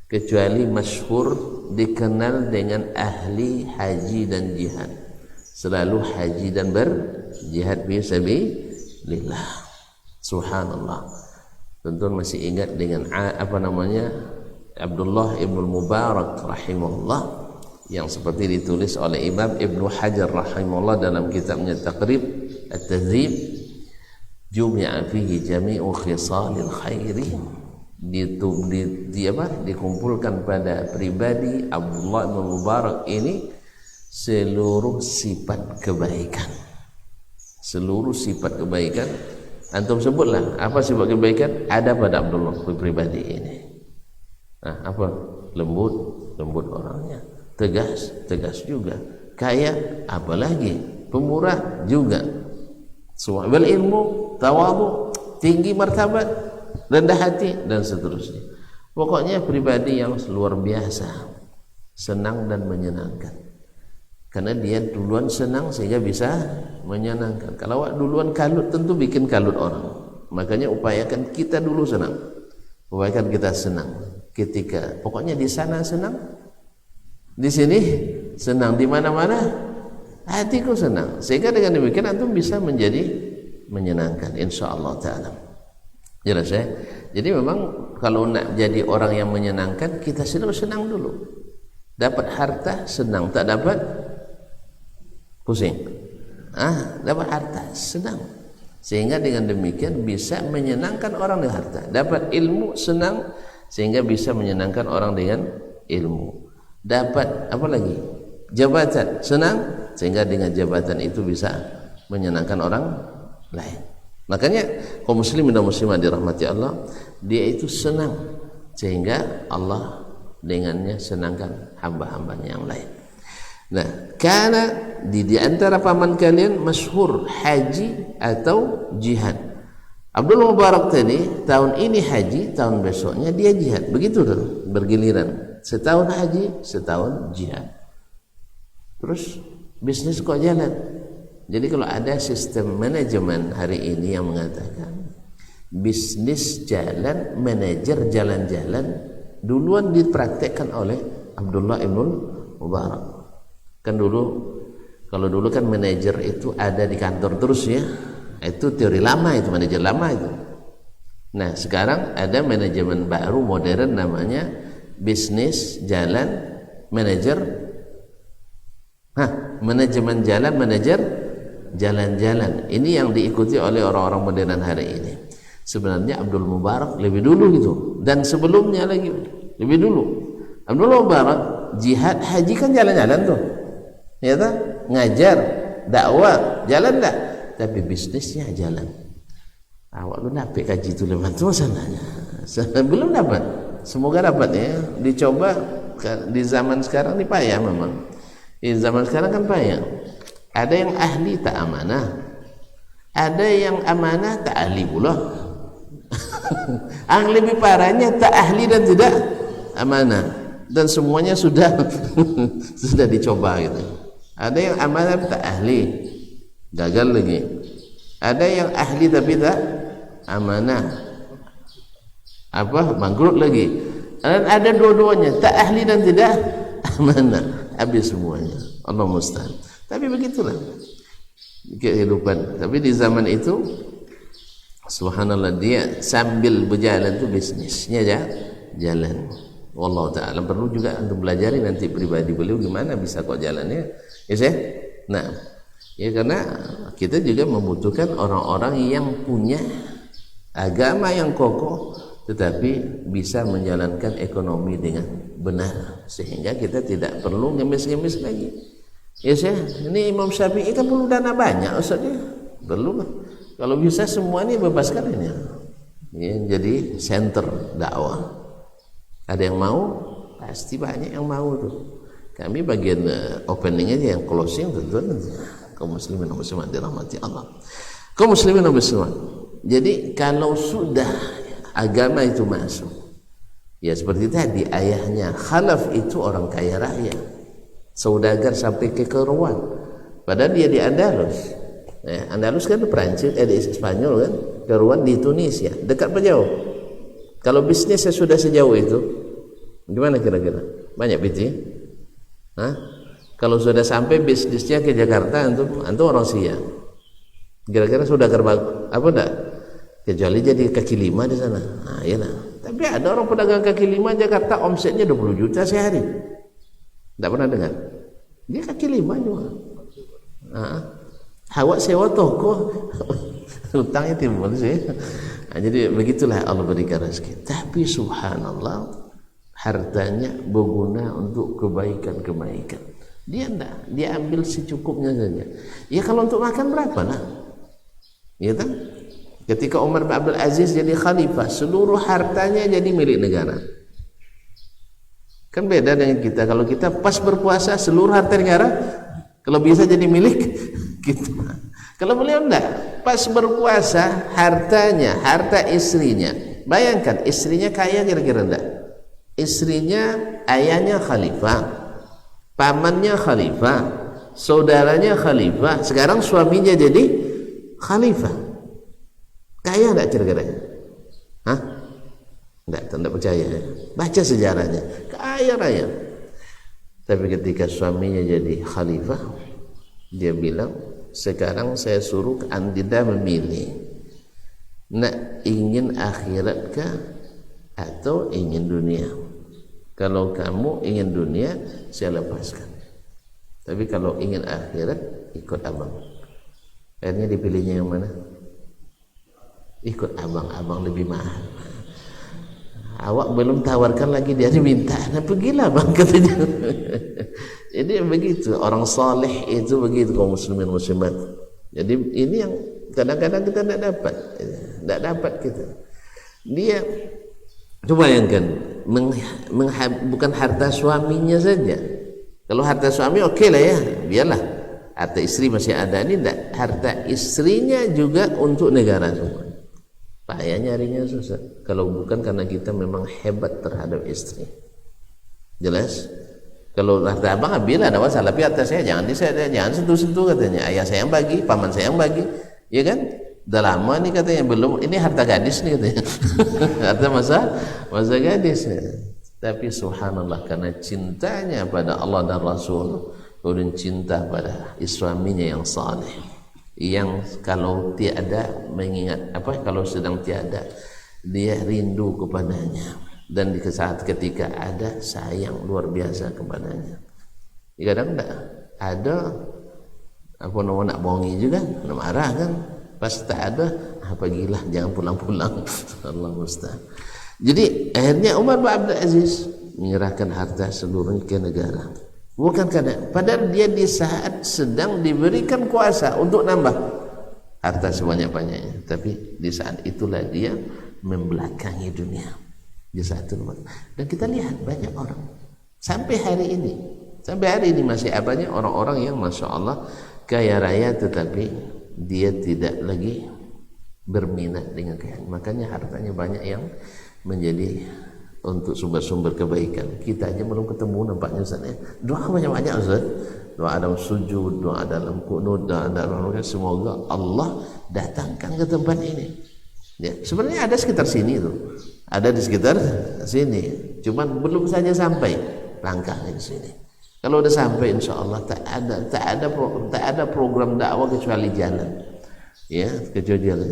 kecuali masyhur, dikenal dengan ahli haji dan jihad, selalu haji dan berjihad fi sabilillah. Subhanallah. Tentu masih ingat dengan Abdullah ibn Mubarak rahimahullah, yang seperti ditulis oleh Imam Ibnu Hajar rahimahullah dalam kitabnya Taqrib At-Tadhib, jumi'a fihi jami'u khisalil khairi, dikumpulkan pada pribadi Abdullah ibn Mubarak ini seluruh sifat kebaikan. Seluruh sifat kebaikan, antum sebutlah apa sifat kebaikan ada pada Abdullah pribadi ini. Nah, apa? Lembut orangnya. Tegas juga. Kaya, apalagi pemurah juga. Semua bil ilmu, tawadhu, tinggi martabat, rendah hati dan seterusnya. Pokoknya pribadi yang luar biasa, senang dan menyenangkan. Karena dia duluan senang sehingga bisa menyenangkan. Kalau duluan kalut tentu bikin kalut orang. Makanya upayakan kita dulu senang. Upayakan kita senang. Ketika pokoknya di sana senang, di sini senang, di mana-mana hatiku senang. Sehingga dengan demikian antum bisa menjadi menyenangkan insyaallah taala. Jelas ya? Jadi memang kalau nak jadi orang yang menyenangkan, kita senang dulu. Dapat harta senang, tak dapat pusing. Dapat harta senang. Sehingga dengan demikian bisa menyenangkan orang dengan harta. Dapat ilmu senang sehingga bisa menyenangkan orang dengan ilmu. Dapat apa lagi? Jabatan senang sehingga dengan jabatan itu bisa menyenangkan orang lain. Makanya kaum muslimin dan muslimat dirahmati Allah, dia itu senang sehingga Allah dengannya senangkan hamba-hambanya yang lain. Nah, karena di antara paman kalian masyhur haji atau jihad. Abdul Mubarak tadi tahun ini haji, tahun besoknya dia jihad. Begitu tuh, bergiliran. Setahun haji, setahun jihad. Terus bisnis kok jalan. Jadi kalau ada sistem manajemen hari ini yang mengatakan bisnis jalan, manajer jalan-jalan, duluan dipraktekkan oleh Abdullah ibn Mubarak. Kan kalau dulu kan manajer itu ada di kantor terus ya. Itu teori lama, itu manajer lama itu. Nah, sekarang ada manajemen baru modern namanya bisnis jalan manajer. Manajemen jalan manajer jalan-jalan. Ini yang diikuti oleh orang-orang modern hari ini. Sebenarnya Abdul Mubarak lebih dulu gitu, dan sebelumnya lagi lebih dulu. Abdul Mubarak jihad haji kan jalan-jalan tuh. Ya tak? Ngajar, dakwah, jalan tak? Tapi bisnisnya jalan. Awak lu dapat kaji itu lepas tu masalahnya. Belum dapat. Semoga dapat ya. Dicoba di zaman sekarang ni payah memang. Di zaman sekarang kan payah. Ada yang ahli tak amanah. Ada yang amanah tak ahli pula. Yang lebih parahnya tak ahli dan tidak amanah. Dan semuanya sudah sudah dicoba gitu. Ada yang amanah tak ahli, gagal lagi. Ada yang ahli tapi tak amanah, bangkrut lagi. Dan ada dua-duanya, tak ahli dan tidak amanah, habis semuanya. Allah musta'an. Tapi begitulah kehidupan. Tapi di zaman itu subhanallah, dia sambil berjalan tu bisnisnya jalan. Wallahu ta'ala. Perlu juga untuk belajar nanti pribadi beliau gimana bisa kok jalannya. Ya saya? Nah, ya karena kita juga membutuhkan orang-orang yang punya agama yang kokoh tetapi bisa menjalankan ekonomi dengan benar sehingga kita tidak perlu ngemis-ngemis lagi. Ya saya, ini Imam Syafi'i kan perlu dana banyak Ustaznya. Perlu. Kalau bisa semua ini bebaskan ini. Ya, jadi center dakwah. Ada yang mau? Pasti banyak yang mau tuh. Kami bagian opening aja, yang closing tentu kaum muslimin dan muslimat dirahmati Allah. Kaum muslimin dan muslimat. Jadi kalau sudah agama itu masuk, ya seperti tadi ayahnya Khalaf itu orang kaya raya, saudagar sampai ke Keruan, padahal dia di Andalus. Andalus kan di Perancis, di Spanyol kan, Keruan di Tunisia, dekat apa jauh? Kalau bisnisnya sudah sejauh itu, gimana kira-kira? Banyak biti? Kalau sudah sampai bisnisnya ke Jakarta, antum orang Siak. Kira-kira sudah gerbang apa enggak? Kecuali jadi kaki lima di sana. Nah, iyalah. Tapi ada orang pedagang kaki lima Jakarta omsetnya 20 juta sehari. Enggak pernah dengar? Dia kaki lima juga. Awak sewa toko, hutangnya timbul sih. Nah, jadi begitulah Allah berikan rezeki. Tapi subhanallah, hartanya berguna untuk kebaikan-kebaikan. Dia enggak, dia ambil secukupnya saja. Ya kalau untuk makan berapa lah? Ya kan? Ketika Umar bin Abdul Aziz jadi khalifah, seluruh hartanya jadi milik negara. Kan beda dengan kita. Kalau kita pas berpuasa seluruh harta negara kalau bisa jadi milik kita. Kalau beliau enggak, pas berpuasa hartanya, harta istrinya. Bayangkan istrinya kaya kira-kira enggak? Istrinya ayahnya khalifah, pamannya khalifah, saudaranya khalifah, sekarang suaminya jadi khalifah. Kaya enggak kira-kira? Hah? Enggak percaya ya? Baca sejarahnya, kaya raya. Tapi ketika suaminya jadi khalifah, dia bilang, sekarang saya suruh Anda memilih, nak ingin akhirat kah atau ingin dunia? Kalau kamu ingin dunia, saya lepaskan. Tapi kalau ingin akhirat, ikut abang. Akhirnya dipilihnya yang mana? Ikut abang, abang lebih mahal. Awak belum tawarkan lagi, dia diminta. Nah, pergilah bang, katanya. Jadi begitu, orang saleh itu begitu, kaum muslimin muslimat. Jadi ini yang kadang-kadang kita tidak dapat kita. Dia, coba bayangkan, bukan harta suaminya saja. Kalau harta suami oke lah ya, biarlah. Harta istri masih ada, ini tidak. Harta istrinya juga untuk negara semua. Payah nyarinya susah. Kalau bukan karena kita memang hebat terhadap istri. Jelas? Kalau harta abang bila ada masalah, tapi harta saya jangan sentuh-sentuh katanya. Ayah saya yang bagi, paman saya yang bagi, ya kan? Udah lama nih katanya, belum. Ini harta gadis nih katanya. Harta masa gadis. Tapi subhanallah, karena cintanya pada Allah dan Rasul, kemudian cinta pada suaminya yang saleh, yang kalau tiada mengingat kalau sedang tiada dia rindu kepadanya, dan di saat ketika ada sayang luar biasa kepadanya. Kadang enggak ada nak bohongi juga, nak marah kan, pas tak ada pergilah, jangan pulang-pulang. Allah musta'an. Jadi akhirnya Umar bin Abdul Aziz menyerahkan harta seluruhnya ke negara. Bukan karena, padahal dia di saat sedang diberikan kuasa untuk nambah harta sebanyak-banyaknya, tapi di saat itulah dia membelakangi dunia. Di saat itu, dan kita lihat banyak orang sampai hari ini masih banyak orang-orang yang masya Allah kaya raya, tetapi dia tidak lagi berminat dengan kekayaan. Makanya hartanya banyak yang menjadi untuk sumber-sumber kebaikan. Kita aja belum ketemu nampaknya Ustaz ya. Doa banyak-banyak Ustaz. Doa dalam sujud, doa dalam qunut, doa dalam semoga Allah datangkan ke tempat ini. Ya, sebenarnya ada sekitar sini tuh. Ada di sekitar sini. Cuman belum saja sampai langkahnya ke sini. Kalau udah sampai insyaallah tak ada program dakwah kecuali jalan. Ya, kecuali jalan.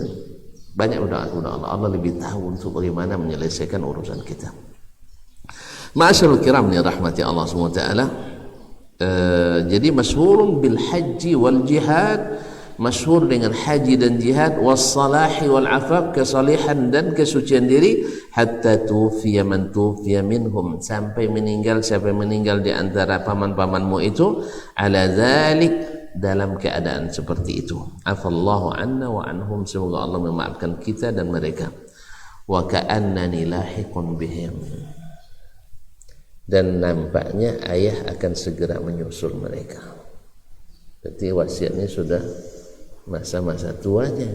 Banyak doa Allah lebih tahu untuk bagaimana menyelesaikan urusan kita. Ma'asyiral kiram ya rahmati Allah SWT. Jadi masyhurun bil haji wal jihad, masyhur dengan haji dan jihad, was salahi wal afaf, kesalihan dan kesucian diri, hatta tufiya man tufiya minhum, sampai meninggal siapa yang meninggal di antara paman-pamanmu itu, ala dzalik, dalam keadaan seperti itu. Afallahu anna wa anhum, semoga Allah memaafkan kita dan mereka. Wa ka'annani lahiqun bihim, dan nampaknya ayah akan segera menyusul mereka. Berarti wasiatnya sudah masa-masa tuanya.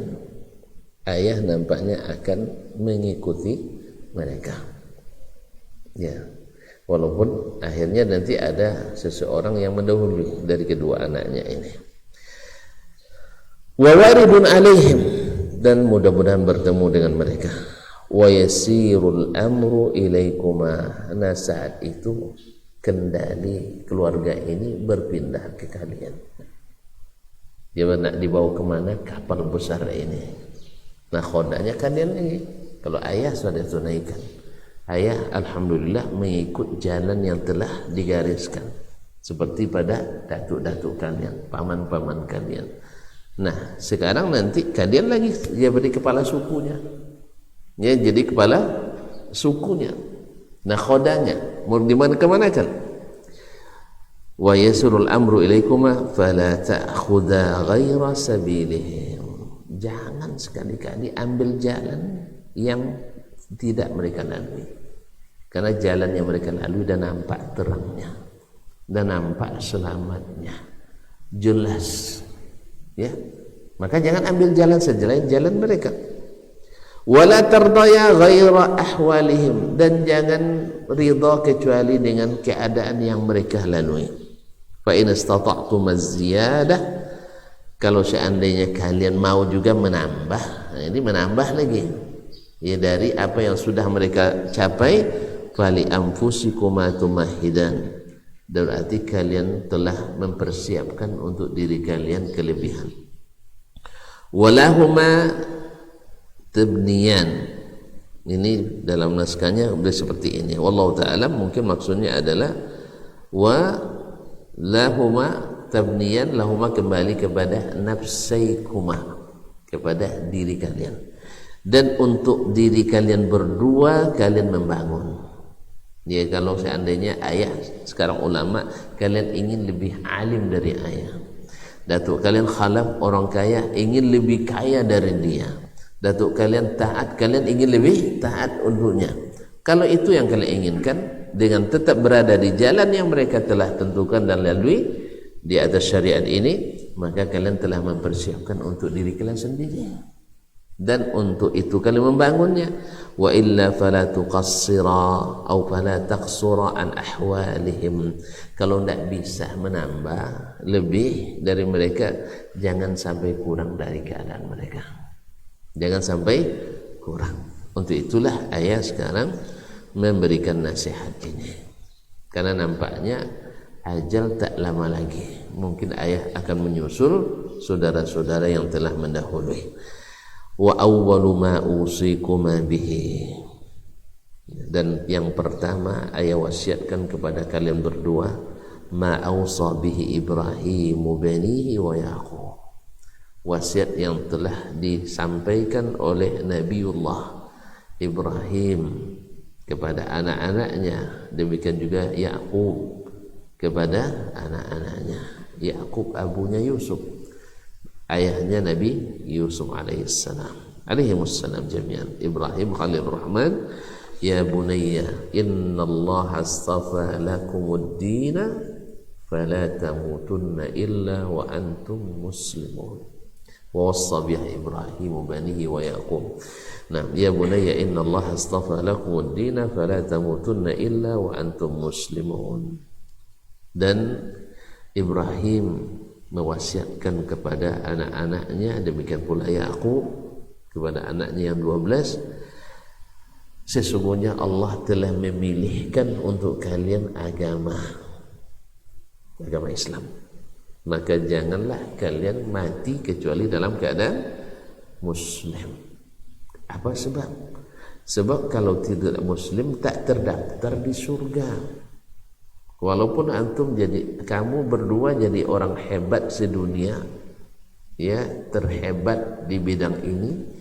Ayah nampaknya akan mengikuti mereka. Ya. Walaupun akhirnya nanti ada seseorang yang mendahului dari kedua anaknya ini. Wa waridun alaihim, dan mudah-mudahan bertemu dengan mereka. Wa yasirul amru ilaikuma, nah saat itu kendali keluarga ini berpindah ke kalian. Dia nak dibawa kemana kapal besar ini. Nah khodanya kalian lagi. Kalau ayah sudah tunaikan, ayah alhamdulillah mengikut jalan yang telah digariskan, seperti pada datuk-datuk kalian, paman-paman kalian. Nah sekarang nanti kalian lagi jadi kepala sukunya, ya, jadi kepala sukunya. Nah khodanya mau dimana kemana kan? Wa yasurul amru ilaikuma fala ta'khudha ghaira sabilihim, jangan sekali-kali ambil jalan yang tidak mereka lalui. karena jalan yang mereka lalui dan nampak terangnya dan nampak selamatnya jelas, ya. Maka jangan ambil jalan selain jalan mereka. Wala tardaya ghaira ahwalihim, dan jangan ridha kecuali dengan keadaan yang mereka lalui. Fa in istata'tum az-ziyadah, kalau seandainya kalian mau juga menambah, nah ini menambah lagi ya dari apa yang sudah mereka capai, fali anfusikum tumahidan, berarti kalian telah mempersiapkan untuk diri kalian kelebihan. Walahuma tabniyan, ini dalam naskahnya sudah seperti ini. Wallahu ta'ala, mungkin maksudnya adalah wa lahuma tabniyan, lahuma kembali kepada nafsaikuma, kepada diri kalian, dan untuk diri kalian berdua kalian membangun. Ya, kalau seandainya ayah, sekarang ulama, kalian ingin lebih alim dari ayah. Datuk kalian khalaf orang kaya, ingin lebih kaya dari dia. Datuk kalian taat, kalian ingin lebih taat untuknya. Kalau itu yang kalian inginkan, dengan tetap berada di jalan yang mereka telah tentukan dan lalui di atas syariat ini, maka kalian telah mempersiapkan untuk diri kalian sendiri, dan untuk itu kalian membangunnya. Wa illa fala tuqassira aw fala taqsura an ahwalihim, kalau tidak bisa menambah lebih dari mereka, jangan sampai kurang dari keadaan mereka, jangan sampai kurang. Untuk itulah ayah sekarang memberikan nasihat ini, karena nampaknya ajal tak lama lagi, mungkin ayah akan menyusul saudara-saudara yang telah mendahului. Wa awwalu ma usikuma bihi, dan yang pertama ayah wasiatkan kepada kalian berdua, ma awsa bihi Ibrahim banihi wa Yaqub, wasiat yang telah disampaikan oleh Nabiullah Ibrahim kepada anak-anaknya, demikian juga Yaqub kepada anak-anaknya. Yaqub abunya Yusuf, ayahnya Nabi Yusuf alaihissalam jami'an. Ibrahim Khalilur Rahman, ya bunayya innallaha astafa lakumud dina fala tamutunna illa wa antum muslimun. Wa wassa bihi Ibrahim banihi wa Yaqub. Nah, ya bunayya innallaha astafa lakumud dina fala tamutunna illa wa antum muslimun. Dan Ibrahim mewasiatkan kepada anak-anaknya, demikian pula Yaqub kepada anaknya yang 12, sesungguhnya Allah telah memilihkan untuk kalian agama Islam, maka janganlah kalian mati kecuali dalam keadaan muslim. Apa sebab? Sebab kalau tidak muslim tak terdaftar di surga. Walaupun antum kamu berdua jadi orang hebat sedunia, ya, terhebat di bidang ini,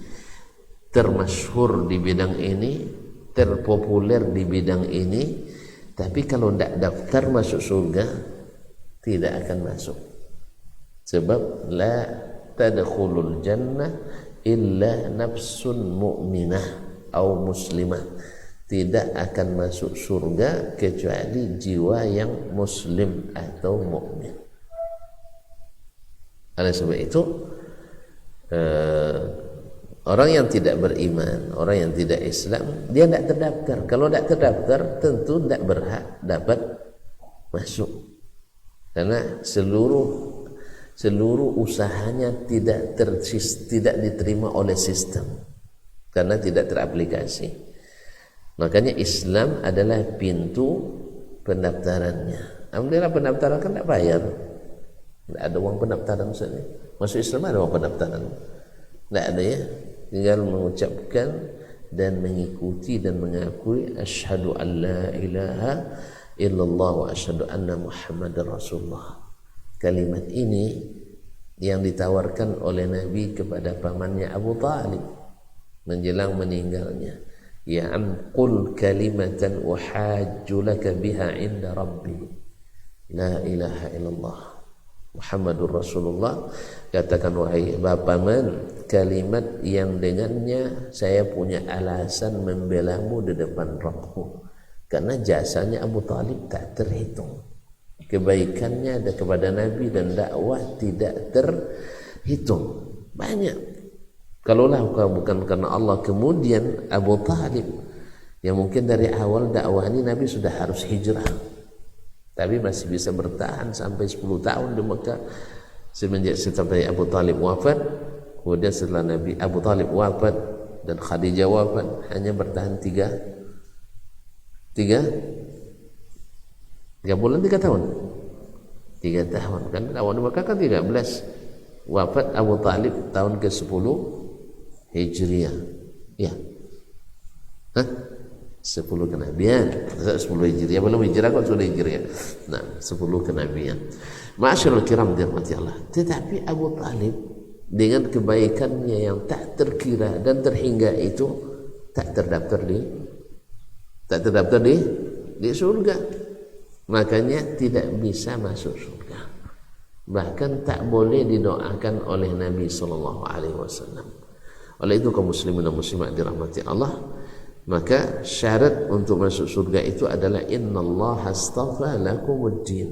termasyhur di bidang ini, terpopuler di bidang ini, tapi kalau tidak daftar masuk surga, tidak akan masuk. Sebab la tadkhulul jannah illa nafsun mu'minah atau muslimah, tidak akan masuk surga kecuali jiwa yang muslim atau mukmin. Oleh sebab itu, orang yang tidak beriman, orang yang tidak Islam, dia tidak terdaftar. Kalau tidak terdaftar, tentu tidak berhak dapat masuk, karena seluruh usahanya tidak diterima oleh sistem, karena tidak teraplikasi. Makanya Islam adalah pintu pendaftarannya. Alhamdulillah pendaftaran kan tidak bayar, tidak ada uang pendaftaran misalnya. Masuk Islam ada uang pendaftaran? Tidak ada, ya. Tinggal mengucapkan dan mengikuti dan mengakui asyhadu an la ilaha illallah wa asyhadu anna muhammadar rasulullah. Kalimat ini yang ditawarkan oleh Nabi kepada pamannya Abu Talib menjelang meninggalnya. Ya am qul kalimatan uhajju laka biha inda rabbi la ilaha illallah Muhammadur Rasulullah. Katakan wahai paman, kalimat yang dengannya saya punya alasan membelamu di depan Rabbku. karena jasanya Abu Talib tak terhitung, kebaikannya ada kepada Nabi dan dakwah tidak terhitung banyak. Kalaulah bukan karena Allah, kemudian Abu Talib yang mungkin dari awal dakwah ini Nabi sudah harus hijrah, tapi masih bisa bertahan sampai 10 tahun di Mekah semenjak sampai Abu Talib wafat. Kemudian setelah Nabi Abu Talib wafat dan Khadijah wafat, hanya bertahan 3 bulan 3 tahun 3 tahun kan, awal Mekah kan 13, wafat Abu Talib tahun ke-10 Hijriah ya, 10 kenabian, 10 Hijriah, belum Hijrah kok sudah Hijriah. Nah, 10 kenabian. Ma'asyiral kiram dirahmati Allah. Tetapi Abu Talib dengan kebaikannya yang tak terkira dan terhingga itu tak terdaftar di surga. Makanya tidak bisa masuk surga. Bahkan tak boleh didoakan oleh Nabi sallallahu alaihi wasallam. Oleh itu kaum muslimin dan muslimat dirahmati Allah, maka syarat untuk masuk surga itu adalah innallaha astafa lakumuddin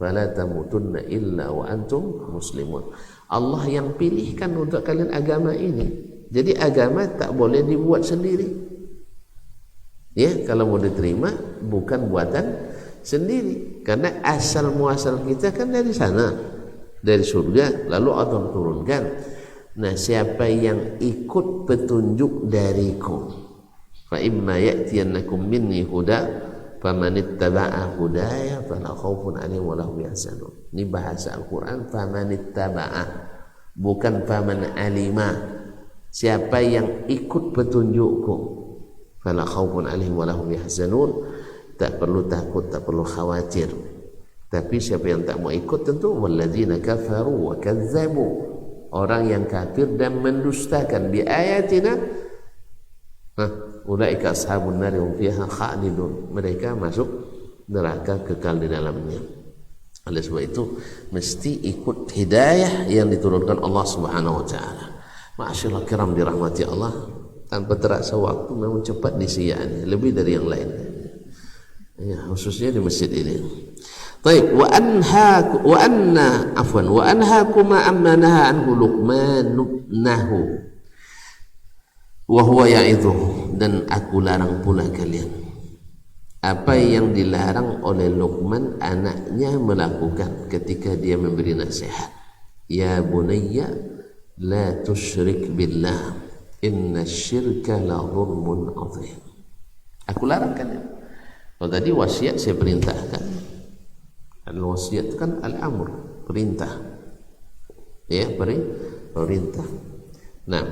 fala tamutunna illa wa antum muslimun. Allah yang pilihkan untuk kalian agama ini. Jadi agama tak boleh dibuat sendiri. Ya, kalau mau diterima bukan buatan sendiri, karena asal muasal kita kan dari sana, dari surga, lalu Allah turunkan. Nah, siapa yang ikut petunjuk dariku, fa imma ya'tiyannakum minni huda faman ittaba'a hudaya fala khaufun 'alaihim wa lahum yahzanun. Ini bahasa Al-Qur'an, faman ittaba'a, bukan faman alima. Siapa yang ikut petunjukku, fala khaufun 'alaihim wa lahum yahzanun, tak perlu takut, tak perlu khawatir. Tapi siapa yang tak mau ikut, tentu walladzina kafaru wa kazzabu, orang yang kafir dan mendustakan bi ayatina, ulaika ashabun nar hum fiha khalidun, mereka masuk neraka kekal di dalamnya. Oleh sebab itu mesti ikut hidayah yang diturunkan Allah Subhanahu wa taala. Ma'asyiral kiram dirahmati Allah, tanpa terasa waktu memang cepat disiapkan lebih dari yang lain. Ya, khususnya di masjid ini. Baik, wa anhakuma amma naha anhu Luqman nahu wa huwa ya'idhuhu, dan aku larang pula kalian apa yang dilarang oleh Luqman anaknya melakukan ketika dia memberi nasihat. Ya bunayya la tusyrik billah inna syirka la dhulmun azim. Aku larang kalian. Kalau tadi wasiat saya perintahkan. Al-wasiat itu kan al-amr, perintah. Ya, perintah. Nah,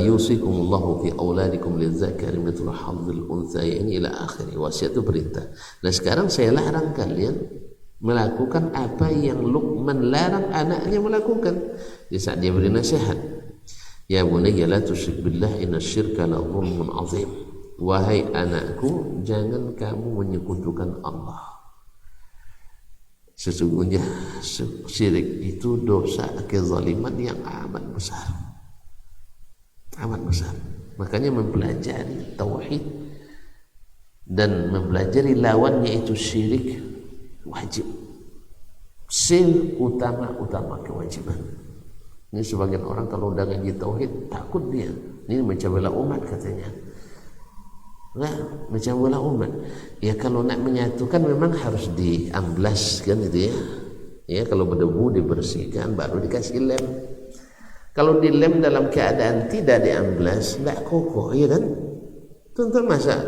yusikumullahu fi auladikum lidzakari mithlu hadzil unthayain ila akhir. Wasiat itu perintah. Nah, sekarang saya larang kalian melakukan apa yang Luqman larang anaknya melakukan di saat dia beri nasihat. Ya bunayya la tusyrik billah innasyirka la dhulmun azim. Wahai anakku, jangan kamu menyekutukan Allah. Sesungguhnya syirik itu dosa kezaliman yang amat besar. Amat besar. Makanya mempelajari tauhid dan mempelajari lawannya itu syirik wajib. Utama kewajiban. Ini sebagian orang kalau udah ngaji tauhid takut dia. Ini macam bela umat katanya. Nah, macam bola umat. Ya kalau nak menyatukan memang harus diamblas kan itu ya. Ya kalau berdebu dibersihkan baru dikasih lem. Kalau dilem dalam keadaan tidak diamblas, tidak kokoh, ya kan? Tentu masa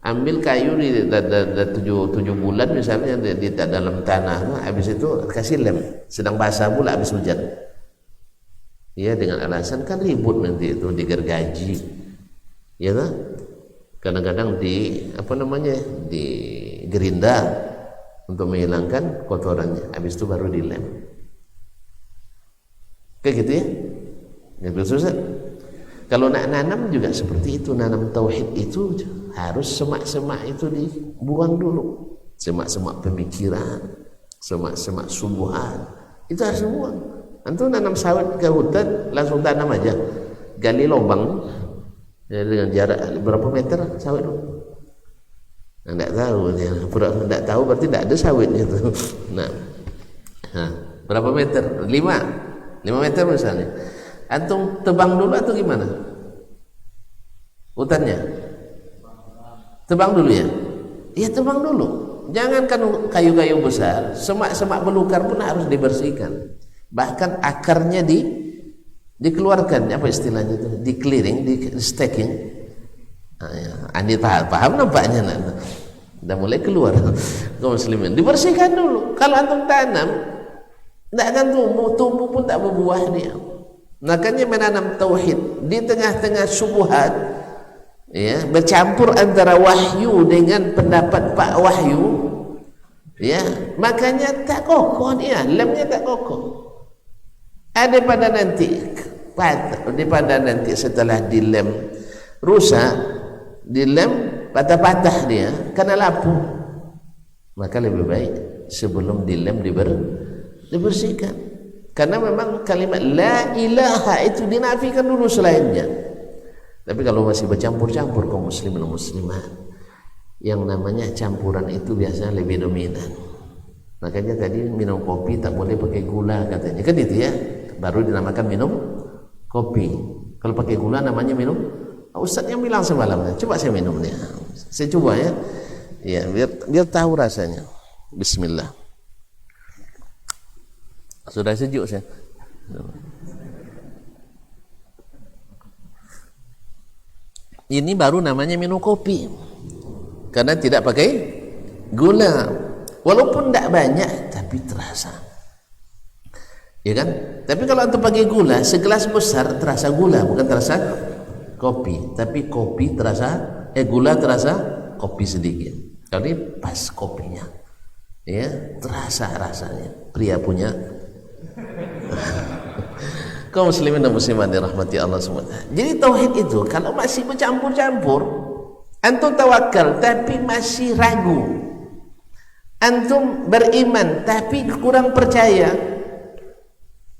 ambil kayu di 7 bulan misalnya di dalam tanah, habis itu kasih lem, sedang basah pula habis hujan. Ya dengan alasan kan ribut nanti itu digergaji. Ya kan? Kadang-kadang di gerinda untuk menghilangkan kotorannya, habis itu baru dilem. Kayak gitu ya. Itu susah. Kalau nak nanam juga seperti itu, nanam tauhid itu harus semak-semak itu dibuang dulu. Semak-semak pemikiran, semak-semak subuhan, itu harus dibuang. Antum nanam sawit ke hutan langsung tanam aja, gali lubang. Ya, dengan jarak berapa meter sawit Tidak tahu dia, pura-pura tidak tahu berarti tidak ada sawitnya itu. Nah, berapa meter? 5 meter misalnya. Antum tebang dulu atau gimana? Hutannya? Tebang dulu ya? Iya tebang dulu. Jangan kan kayu-kayu besar, semak-semak belukar pun harus dibersihkan. Bahkan akarnya dikeluarkan, apa istilahnya itu? Di clearing, di staking. Andi paham nampaknya. Udah mulai keluar kaum muslimin. Dibersihkan dulu. Kalau antum tanam, tidak akan tumbuh pun tak berbuah dia. Makanya menanam tauhid di tengah-tengah syubhat, ya, bercampur antara wahyu dengan pendapat Pak Wahyu, ya, makanya tak kokoh dia, lemnya tak kokoh. Daripada nanti setelah dilem rusak, dilem patah-patah dia karena lapuk, maka lebih baik sebelum dilem dibersihkan. Karena memang kalimat la ilaha itu dinafikan dulu selainnya. Tapi kalau masih bercampur-campur kaum muslimin dan muslimat, yang namanya campuran itu biasanya lebih dominan. Makanya tadi minum kopi tak boleh pakai gula katanya, kan itu ya, baru dinamakan minum kopi. Kalau pakai gula namanya minum. Ustaz yang bilang semalam, coba saya minum nih. Saya coba ya, ya biar tahu rasanya. Bismillah. Sudah sejuk saya. Ini baru namanya minum kopi, karena tidak pakai gula. Walaupun tidak banyak, tapi terasa. Ya kan? Tapi kalau antum pakai gula, segelas besar terasa gula, bukan terasa kopi. Tapi kopi terasa, gula terasa kopi sedikit. Kalau ini pas kopinya, ya terasa rasanya. Pria punya. Kaum muslimin dan muslimat dirahmati Allah SWT. Jadi tauhid itu kalau masih bercampur-campur, antum tawakal tapi masih ragu, antum beriman tapi kurang percaya,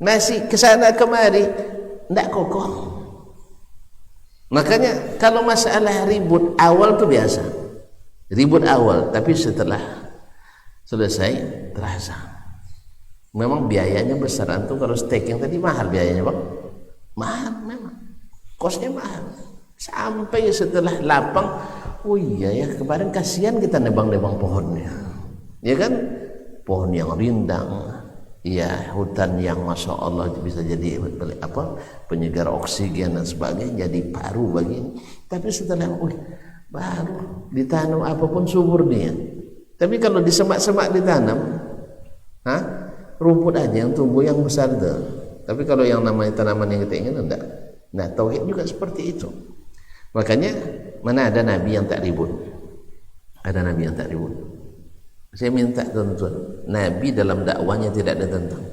masih kesana kemari, tidak kokoh. Makanya kalau masalah ribut awal itu biasa, ribut awal, tapi setelah selesai terasa. Memang biayanya besar. Antum kalau staking tadi mahal biayanya bang, mahal memang, kosnya mahal. Sampai setelah lapang, oh iya ya kemarin kasihan kita nebang-nebang pohonnya, ya kan, pohon yang rindang, ya hutan yang masya Allah bisa jadi apa, penyegar oksigen dan sebagainya, jadi paru bagi. Tapi setelah baru ditanam apapun subur dia. Tapi kalau di semak-semak ditanam, rumput aja yang tumbuh yang besar itu. Tapi kalau yang namanya tanaman yang kita ingin enggak. Nah tauhid juga seperti itu. Makanya mana ada nabi yang tak ribut? Ada nabi yang tak ribut. Saya minta tuan-tuan, nabi dalam dakwanya tidak ada tentang.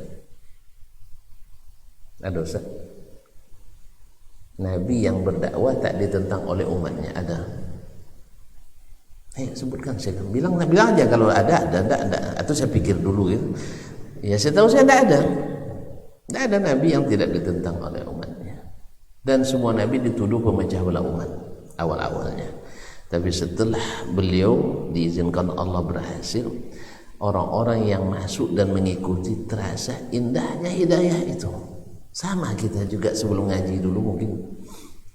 Ada Ustaz? Nabi yang berdakwah tak ditentang oleh umatnya ada? Sebutkan, saya bilang aja kalau ada, atau saya pikir dulu gitu. Ya saya tahu saya tidak ada nabi yang tidak ditentang oleh umatnya, dan semua nabi dituduh pemecah belah umat awal-awalnya. Tapi setelah beliau diizinkan Allah berhasil, orang-orang yang masuk dan mengikuti terasa indahnya hidayah itu. Sama kita juga sebelum ngaji dulu, mungkin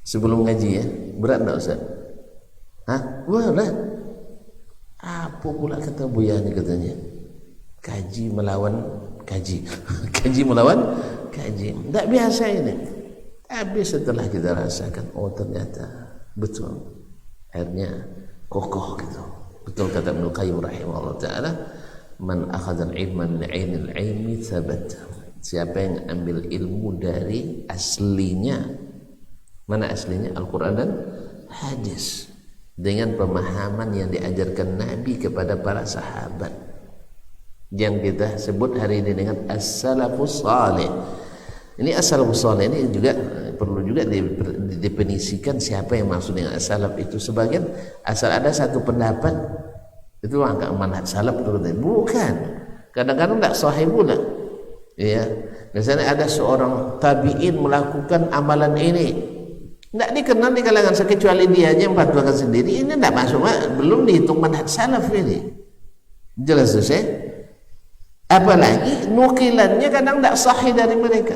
sebelum ngaji ya berat enggak Ustaz? Berat. Apa pula kata Buya ini katanya? Kaji melawan kaji. Kaji melawan kaji. Tidak biasa ini. Tapi setelah kita rasakan, oh ternyata betul. Akhirnya kokoh gitu. Betul kata Ibnu Qayyim rahimahullah ta'ala, man akhadha al-ilma min 'ainil 'ilmi thabat. Siapa yang ambil ilmu dari aslinya. Mana aslinya? Al-Quran dan hadis. Dengan pemahaman yang diajarkan Nabi kepada para sahabat, yang kita sebut hari ini dengan as-salafus salih. Ini as-salafus salih ini juga perlu juga didefinisikan siapa yang maksud dengan as-salaf itu. Sebagian asal ada satu pendapat itu angka manhaj salaf terus, bukan. Kadang-kadang tidak sahih pula. Ya, misalnya ada seorang tabi'in melakukan amalan ini, Tidak dikenal di kalangan kecuali dia aja yang fatwakan sendiri. Ini tidak masuk, belum dihitung manhaj salaf ini. Jelas selesai. Apalagi nukilannya kadang tidak sahih dari mereka.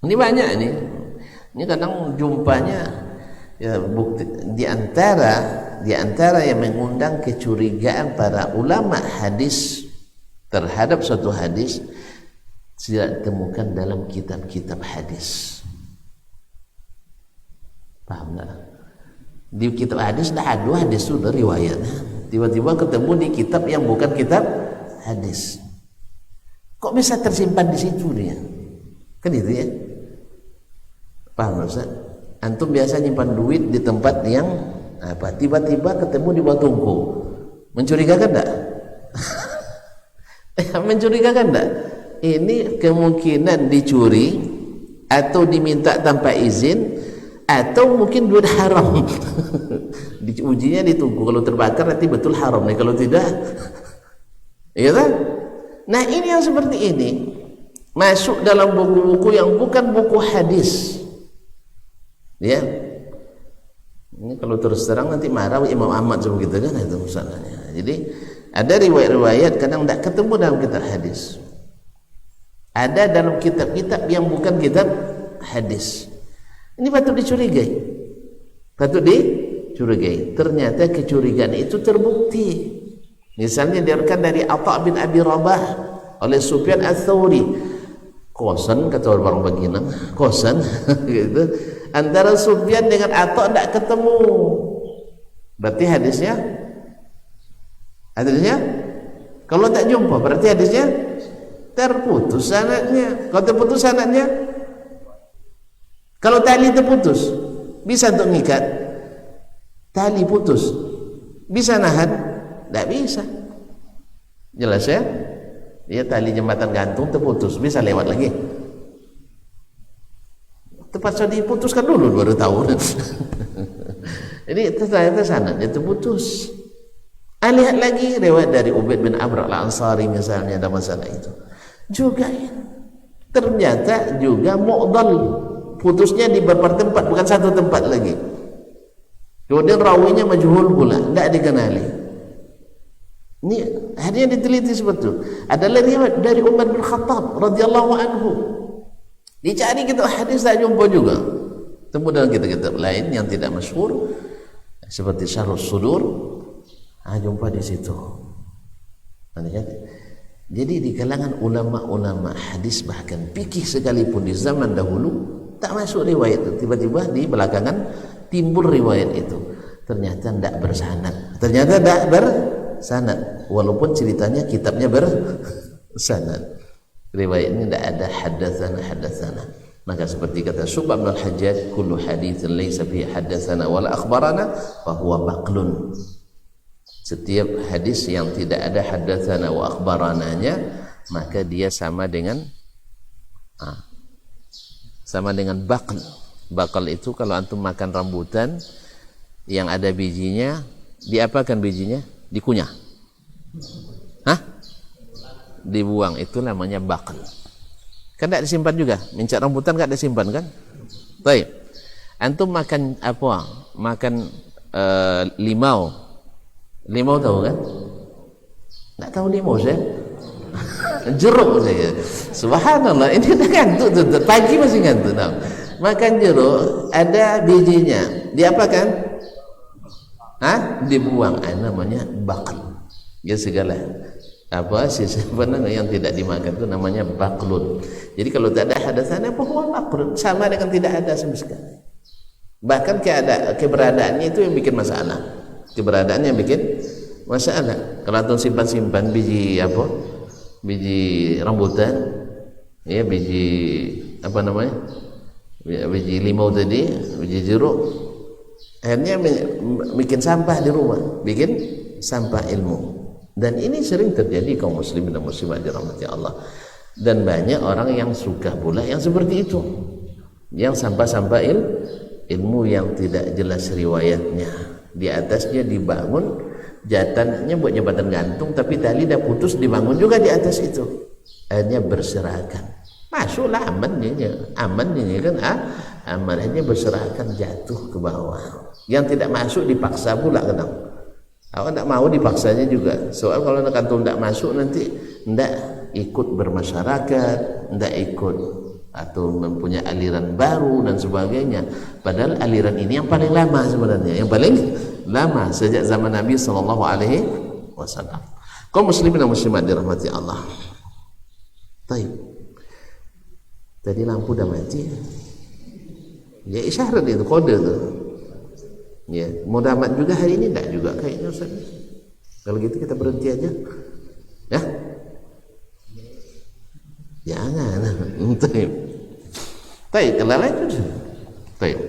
Ini banyak ini. Ini kadang jumpanya ya, bukti di antara yang mengundang kecurigaan para ulama hadis terhadap suatu hadis tidak ditemukan dalam kitab-kitab hadis. Paham tak? Di kitab hadis dah ada hadis sudah riwayatnya. Tiba-tiba ketemu di kitab yang bukan kitab hadis. Kok bisa tersimpan di situ dia? Kan itu ya. Paham Ustaz? Antum biasa nyimpan duit di tempat yang apa? Tiba-tiba ketemu di bawah tungku. Mencurigakan tak? Mencurigakan tak? Ini kemungkinan dicuri atau diminta tanpa izin atau mungkin duit haram. Ujinya ditunggu, kalau terbakar nanti betul haram nih, kalau tidak iya kan? Nah ini yang seperti ini masuk dalam buku-buku yang bukan buku hadis ya. Ini kalau terus terang nanti marah Imam Ahmad sebegitu kan, itu masalahnya. Jadi ada riwayat-riwayat kadang tidak ketemu dalam kitab hadis, ada dalam kitab-kitab yang bukan kitab hadis. Ini patut dicurigai, patut dicurigai. Ternyata kecurigaan itu terbukti. Misalnya diriwayatkan dari Atha bin Abi Rabah oleh Sufyan Ats-Tsauri, kosan kata orang Baginang, kosan gitu. Antara Sufyan dengan Atha tidak ketemu. Berarti hadisnya kalau tak jumpa berarti hadisnya terputus sanadnya. Kalau terputus sanadnya, kalau tali terputus bisa untuk ngikat, tali putus bisa nahan, tidak bisa. Jelas ya? Dia tali jembatan gantung terputus, bisa lewat lagi. Terpaksa diputuskan dulu baru tahu. Jadi ternyata sanadnya terputus. Lihat lagi riwayat dari Ubaid bin Amr al-Ansari misalnya, ada masalah itu juga ya. Ternyata juga mu'dal, putusnya di beberapa tempat, bukan satu tempat lagi. Kemudian rawinya majhul pula, tidak dikenali. Ini hanya diteliti seperti itu. Adalah riwayat dari Umar bin Khattab radhiyallahu anhu. Dicari kitab hadis tak jumpa juga. Temu dalam kitab-kitab lain yang tidak masyhur seperti Syarhus Sudur, jumpa di situ. Jadi di kalangan ulama-ulama hadis bahkan fikih sekalipun di zaman dahulu tak masuk riwayat itu. Tiba-tiba di belakangan timbul riwayat itu. Ternyata tidak bersanad. Walaupun ceritanya kitabnya bersanad. Riwayat ini tidak ada hadatsana. Maka seperti kata Syu'bah bin Al-Hajjaj, kullu haditsin laysa fihi hadatsana wala akhbarana fa huwa baqlun. Setiap hadis yang tidak ada hadatsana wa akhbarananya, maka dia sama dengan baql. Baql itu kalau antum makan rambutan yang ada bijinya, diapakan bijinya? Dikunyah. Dibuang, itu namanya baql. Kan tidak disimpan juga. Mincak rambutan kan disimpan kan? Baik. Antum makan apa? Makan limau. Limau tahu kan? Tak tahu limau saya. Jeruk saya. Subhanallah, ini dah ngantuk tuh. Pagi masih ngantuk. Nah. Makan jeruk, ada bijinya. Diapakan? Dibuang. Namanya baql. Ya segala yang tidak dimakan itu namanya baqlun. Jadi kalau tak ada hadatsana bahwa baqlun sama dengan tidak ada sama sekali. Bahkan keberadaannya itu yang bikin masalah. Keberadaannya yang bikin masalah. Kalau antum simpan-simpan biji rambutan, ya biji biji limau tadi, biji jeruk, akhirnya bikin sampah di rumah, bikin sampah ilmu. Dan ini sering terjadi kaum muslimin dan muslimat dirahmati Allah. Dan banyak orang yang suka pula yang seperti itu, yang sampah-sampah ilmu yang tidak jelas riwayatnya. Di atasnya dibangun jatannya buat jembatan gantung, tapi tali dah putus, dibangun juga di atas itu. Akhirnya berserakan. Masuklah aman ini kan amanahnya berserakan jatuh ke bawah. Yang tidak masuk dipaksa pula kadang. Awak tidak mau dipaksanya juga. Soal kalau kantor tidak masuk nanti tidak ikut bermasyarakat, tidak ikut atau mempunyai aliran baru dan sebagainya. Padahal aliran ini yang paling lama sebenarnya, yang paling lama sejak zaman Nabi SAW. Kaum muslimin dan muslimat dirahmati Allah. Baik. Tadi lampu dah mati. Ya isyarat itu, kode itu. Ya, mau damat juga hari ini enggak juga kayaknya Ustaz. Kalau gitu kita berhenti aja. Ya. Jangan. Baik, kalau itu. Baik.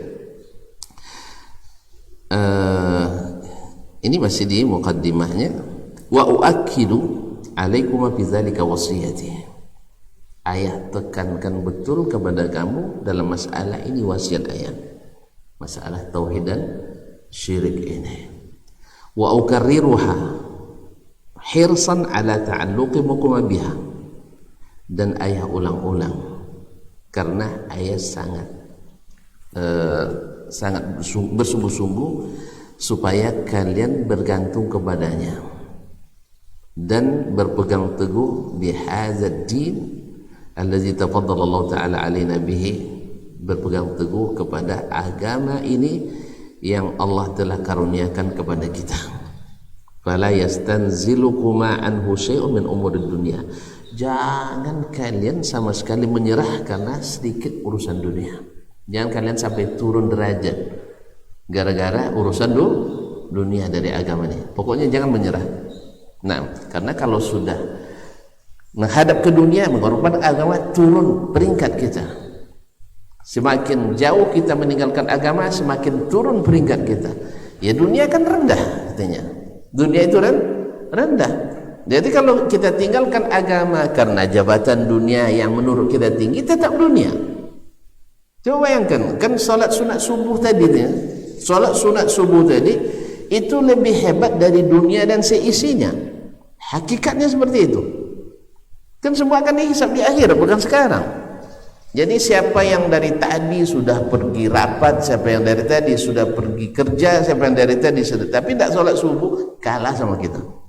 Ini masih di muqaddimahnya. Wa uakkidu alaikum bi dzalika wasiyati. Ayah tekankan betul kepada kamu dalam masalah ini wasiat ayah. Masalah tauhid dan syirik ini. Wa ukarriruha hirsan ala ta'alluqikum biha. Dan ayah ulang-ulang karena ayah sangat bersungguh-sungguh supaya kalian bergantung kepadanya dan berpegang teguh di hadzal din allazi tafaddala Allah taala alaina bihi, berpegang teguh kepada agama ini yang Allah telah karuniakan kepada kita. Fala yastanzilukuma anhu syai'un min umurid dunya. Jangan kalian sama sekali menyerah karena sedikit urusan dunia. Jangan kalian sampai turun derajat gara-gara urusan dunia dari agama ini. Pokoknya jangan menyerah. Nah, karena kalau sudah menghadap ke dunia, mengorbankan agama, turun peringkat kita. Semakin jauh kita meninggalkan agama, semakin turun peringkat kita. Ya dunia kan rendah katanya. Dunia itu rendah. Jadi kalau kita tinggalkan agama karena jabatan dunia yang menurut kita tinggi, tetap dunia. Coba bayangkan, kan salat sunat subuh tadi, salat sunat subuh tadi itu lebih hebat dari dunia dan seisinya. Hakikatnya seperti itu. Kan semua akan dihisab di akhirat, bukan sekarang. Jadi siapa yang dari tadi sudah pergi rapat, siapa yang dari tadi sudah pergi kerja, siapa yang dari tadi sudah, tapi tidak sholat subuh, kalah sama kita.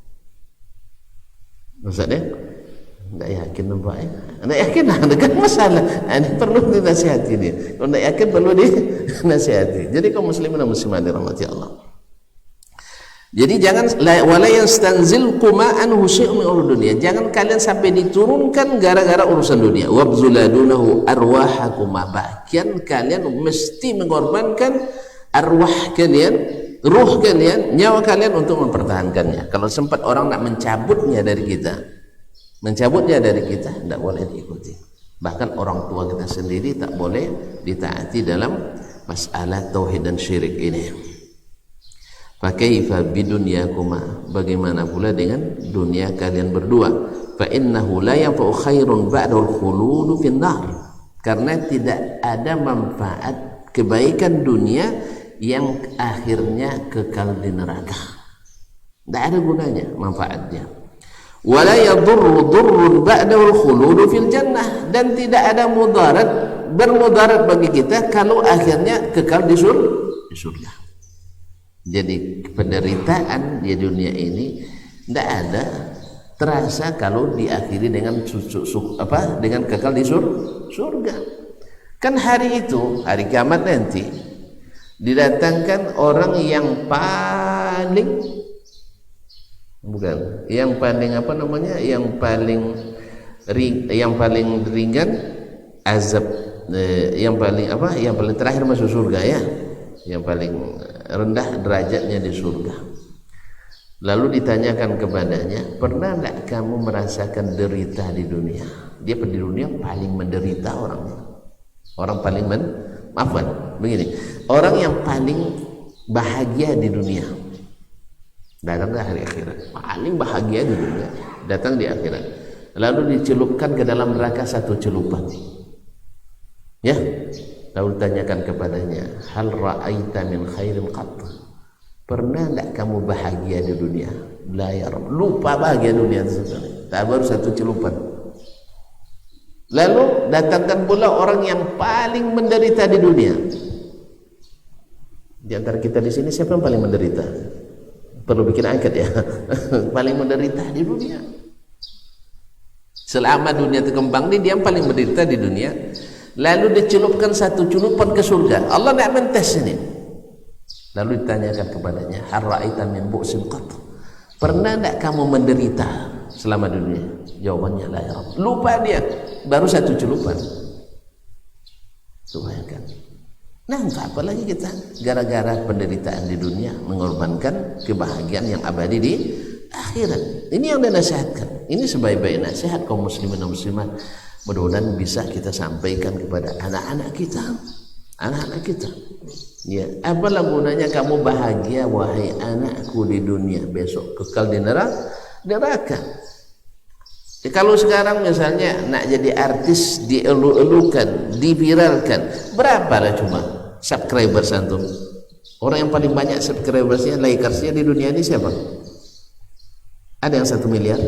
Ustaz ya? Tidak yakin nampak ya? Tidak yakin lah, kan masalah. Ini perlu dinasihati ini. Kalau tidak yakin perlu dinasihati. Jadi kaum muslimin dan muslimat dirahmati Allah. Jadi jangan wala yastanzilkuma anhu syai'un min dunia. Jangan kalian sampai diturunkan gara-gara urusan dunia. Wabzuladunahu arwahakuma. Bahkan kalian mesti mengorbankan arwah kalian, ruh kalian, nyawa kalian untuk mempertahankannya. Kalau sempat orang nak mencabutnya dari kita, tidak boleh diikuti. Bahkan orang tua kita sendiri tak boleh ditaati dalam masalah tauhid dan syirik ini. Fakaifa bidunyakuma, bagaimana pula dengan dunia kalian berdua? Fa innahu la yanfa'u khairun ba'dal khuludu fin nar. Karena tidak ada manfaat kebaikan dunia yang akhirnya kekal di neraka. Tidak ada gunanya manfaatnya. Wala yadurru durrun ba'dal khuludu fil jannah, dan tidak ada bermudarat bagi kita kalau akhirnya kekal di surga. Jadi penderitaan di dunia ini tidak ada terasa kalau diakhiri dengan dengan kekal di surga. Kan hari itu, hari kiamat nanti, didatangkan orang yang paling yang paling ringan azab, yang paling terakhir masuk surga ya, yang paling rendah derajatnya di surga. Lalu ditanyakan kepadanya, pernah tidak kamu merasakan derita di dunia? Dia di dunia paling menderita orang paling begini, orang yang paling bahagia di dunia datang ke hari akhirat, paling bahagia di dunia datang di akhirat, lalu dicelupkan ke dalam neraka satu celupan ya. Lalu tanyakan kepadanya, hal ra'aita min khairin qat, pernah tidak kamu bahagia di dunia? Lupa bahagia dunia itu, tak baru satu celupan. Lalu datangkan pula orang yang paling menderita di dunia. Di antara kita di sini siapa yang paling menderita? Perlu bikin angket ya. Paling menderita di dunia. Selama dunia terkembang ini dia yang paling menderita di dunia. Lalu dicelupkan satu celupan ke surga. Allah nak mentes ini. Lalu ditanyakan kepadanya, "Hal ra'aita min bu'sin qat?" Pernah tak kamu menderita selama dunia? Jawabannya, "La ya Rabb." Lupa dia, baru satu celupan. Bayangkan. Nah, apa lagi kita gara-gara penderitaan di dunia mengorbankan kebahagiaan yang abadi di akhirat. Ini yang dinasihatkan. Ini sebaik-baik nasihat kaum muslimin dan muslimat. Mudah-mudahan bisa kita sampaikan kepada anak-anak kita. Anak-anak kita. Ya, apalah gunanya kamu bahagia wahai anakku di dunia, besok kekal di neraka. Kalau sekarang misalnya nak jadi artis, dielu-elukan, diviralkan, berapa lah cuma subscribers antum? Orang yang paling banyak subscribersnya, likersnya di dunia ini siapa? Ada yang 1 miliar?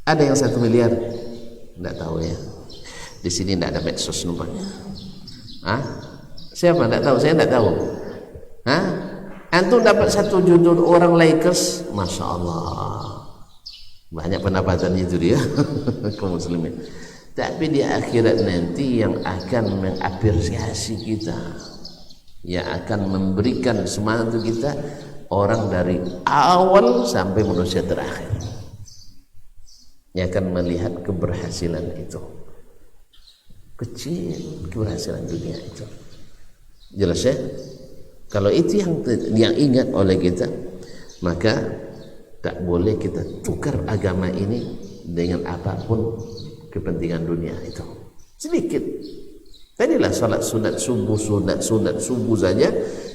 Ada yang 1 miliar? Tidak tahu ya. Di sini tidak ada medsos nampaknya. Siapa? Tidak tahu. Saya tidak tahu. Antum dapat 1 juta orang likers, masya Allah. Banyak pendapatannya itu dia. Kaum muslimin. Tapi di akhirat nanti yang akan mengapresiasi kita, yang akan memberikan semangat kita, orang dari awal sampai manusia terakhir, yang akan melihat keberhasilan itu. Kecil keberhasilan dunia itu. Jelas ya? Kalau itu yang ingat oleh kita, maka tak boleh kita tukar agama ini dengan apapun kepentingan dunia itu. Sedikit. Tadilah salat sunat subuh saja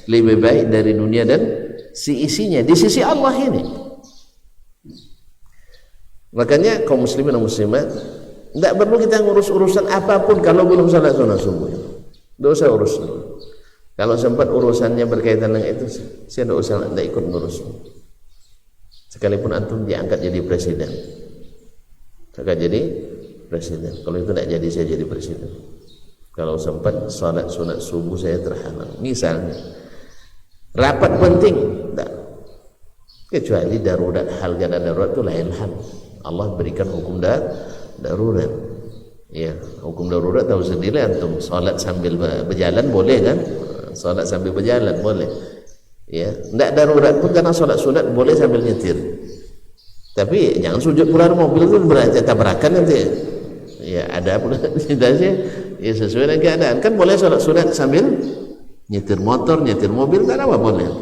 lebih baik dari dunia dan si isinya di sisi Allah ini. Makanya kaum muslimin dan muslimat, tidak perlu kita ngurus urusan apapun kalau belum salat sunat subuh. Tidak usah urus dulu. Kalau sempat urusannya berkaitan dengan itu, saya tidak usah, tidak ikut ngurus. Sekalipun antum diangkat jadi presiden, kalau itu tidak jadi, saya jadi presiden. Kalau sempat salat sunat subuh saya terhalang misalnya, rapat penting tidak, kecuali darurat, hal ganda darurat itu lain hal. Allah berikan hukum darurat. Ya, hukum darurat tahu sendiri antum, salat sambil berjalan boleh kan? Salat sambil berjalan boleh. Ya, tidak darurat pun karena salat sunat boleh sambil nyetir. Tapi jangan sujud pula mobil itu berarti tabrakan nanti. Ya, ada pula situasi ya sesuai dengan keadaan. Kan boleh salat sunat sambil nyetir motor, nyetir mobil, tak apa boleh.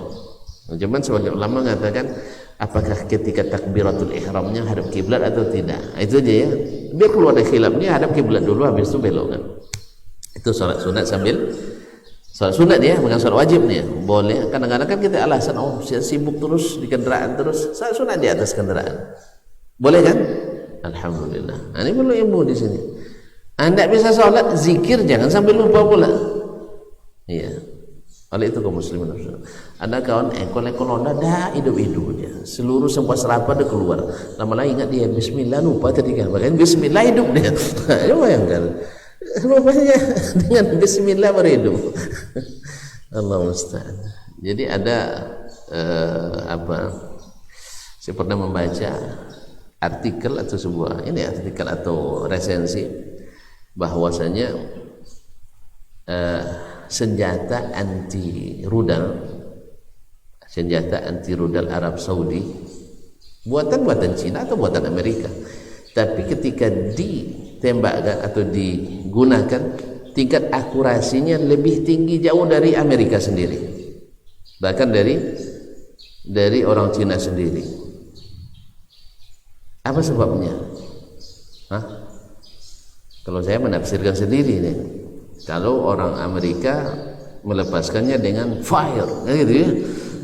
Cuman sebagian ulama mengatakan apakah ketika takbiratul ihramnya hadap kiblat atau tidak. Itu aja ya. Biar keluar dari khilafnya hadap kiblat dulu, habis itu belok kan. Itu salat sunat sambil salat sunat ya, bukan salat wajib nih. Boleh. Kadang-kadang kan kita alasan, oh saya sibuk terus di kendaraan terus, salat sunat di atas kendaraan. Boleh kan? Alhamdulillah. Nah, ini perlu ilmu di sini. Anda bisa salat, zikir jangan sampai lupa pula. Iya. Oleh itu kaum muslimin, ada kawan ekor onda dah hidup dia. Seluruh sempat serapa dia keluar. Lama-lama ingat dia bismillah lupa tadi kan. Bahkan bismillah hidup dia. Ayo bayangkan. Rupanya dengan bismillah berhidup. Allah musta'an. Jadi ada saya pernah membaca artikel atau sebuah artikel atau resensi bahwasanya senjata anti rudal Arab Saudi buatan Cina atau buatan Amerika, tapi ketika ditembakkan atau digunakan tingkat akurasinya lebih tinggi jauh dari Amerika sendiri, bahkan dari orang Cina sendiri. Apa sebabnya? Kalau saya menafsirkan sendiri nih, kalau orang Amerika melepaskannya dengan fire, gitu ya,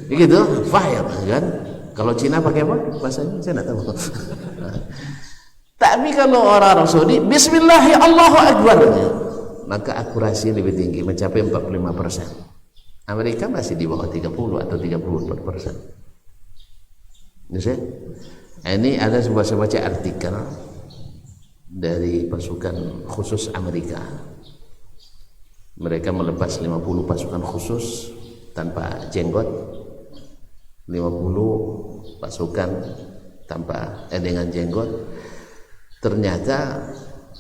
begitu fire kan? Kalau Cina pakai apa bahasanya? Saya tidak tahu. Tapi kalau orang Saudi, Bismillah ya Allahu Akbar, maka akurasi lebih tinggi, mencapai 45%. Amerika masih di bawah 30 atau 34%. Ini ada sebuah artikel dari pasukan khusus Amerika. Mereka melepas 50 pasukan khusus tanpa jenggot, 50 pasukan tanpa dengan jenggot. Ternyata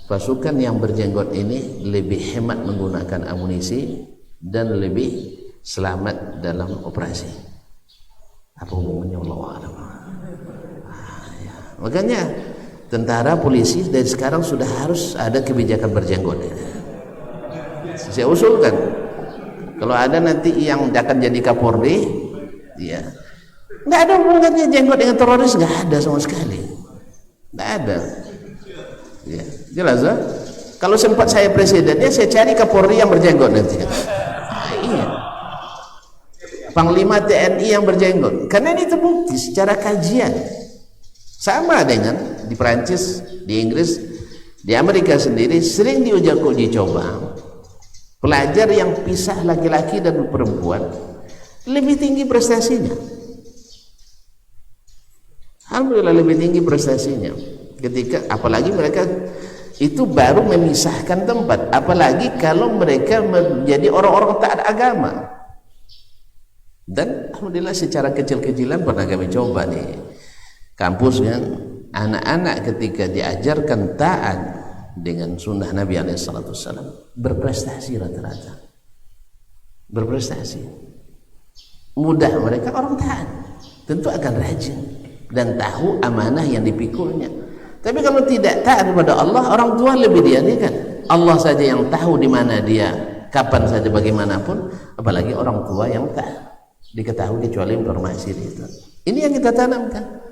pasukan yang berjenggot ini lebih hemat menggunakan amunisi dan lebih selamat dalam operasi. Apa hubungannya Allah a'lam. Ya. Makanya tentara, polisi dari sekarang sudah harus ada kebijakan berjenggot. Saya usulkan, kalau ada nanti yang akan jadi Kapolri, ya, nggak ada hubungannya jenggot dengan teroris, nggak ada sama sekali, nggak ada. Ya, jelas ya? Kalau sempat saya presidennya, saya cari Kapolri yang berjenggot nanti. Iya. Panglima TNI yang berjenggot, karena ini terbukti secara kajian. Sama dengan di Perancis, di Inggris, di Amerika sendiri sering uji coba. Pelajar yang pisah laki-laki dan perempuan lebih tinggi prestasinya. Alhamdulillah lebih tinggi prestasinya. Ketika apalagi mereka itu baru memisahkan tempat, apalagi kalau mereka menjadi orang-orang taat agama. Dan alhamdulillah secara kecil-kecilan pernah kami coba nih kampus kan, anak-anak ketika diajarkan taat dengan sunnah Nabi SAW berprestasi rata-rata, berprestasi. Mudah mereka orang taat, tentu akan rajin dan tahu amanah yang dipikulnya. Tapi kalau tidak taat kepada Allah, orang tua lebih dianikan. Allah saja yang tahu di mana dia, kapan saja, bagaimanapun, apalagi orang tua yang taat. Diketahui kecuali informasi itu. Ini yang kita tanamkan.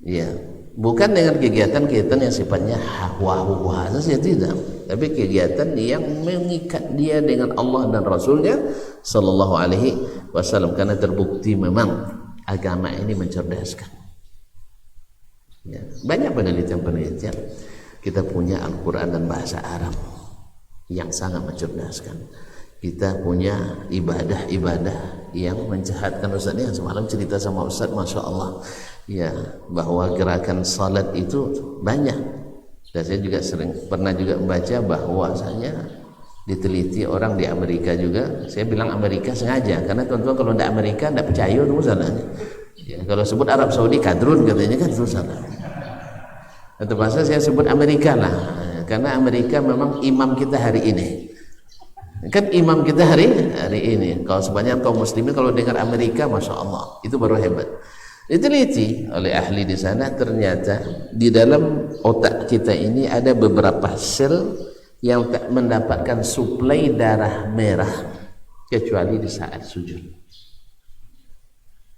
Ya, bukan dengan kegiatan-kegiatan yang sifatnya wah saja, tidak, tapi kegiatan yang mengikat dia dengan Allah dan Rasulnya Sallallahu Alaihi Wasallam, karena terbukti memang agama ini mencerdaskan. Ya, banyak penelitian kita punya Al-Quran dan bahasa Arab yang sangat mencerdaskan. Kita punya ibadah-ibadah yang mencehatkan. Ustaz ini semalam cerita sama Ustaz, Masya Allah, ya, bahwa gerakan salat itu banyak. Dan saya juga pernah juga membaca bahwasanya diteliti orang di Amerika juga. Saya bilang Amerika sengaja, karena tuan-tuan kalau tidak Amerika tidak percaya itu salahnya. Ya, kalau sebut Arab Saudi kadrun katanya kan itu salah. Atau bahasa saya sebut Amerika lah, karena Amerika memang imam kita hari ini. Kan imam kita hari ini. Kalau sebanyak kaum muslimin kalau dengar Amerika, Masya Allah, itu baru hebat. Diteliti oleh ahli di sana, ternyata di dalam otak kita ini ada beberapa sel yang tak mendapatkan suplai darah merah kecuali di saat sujud.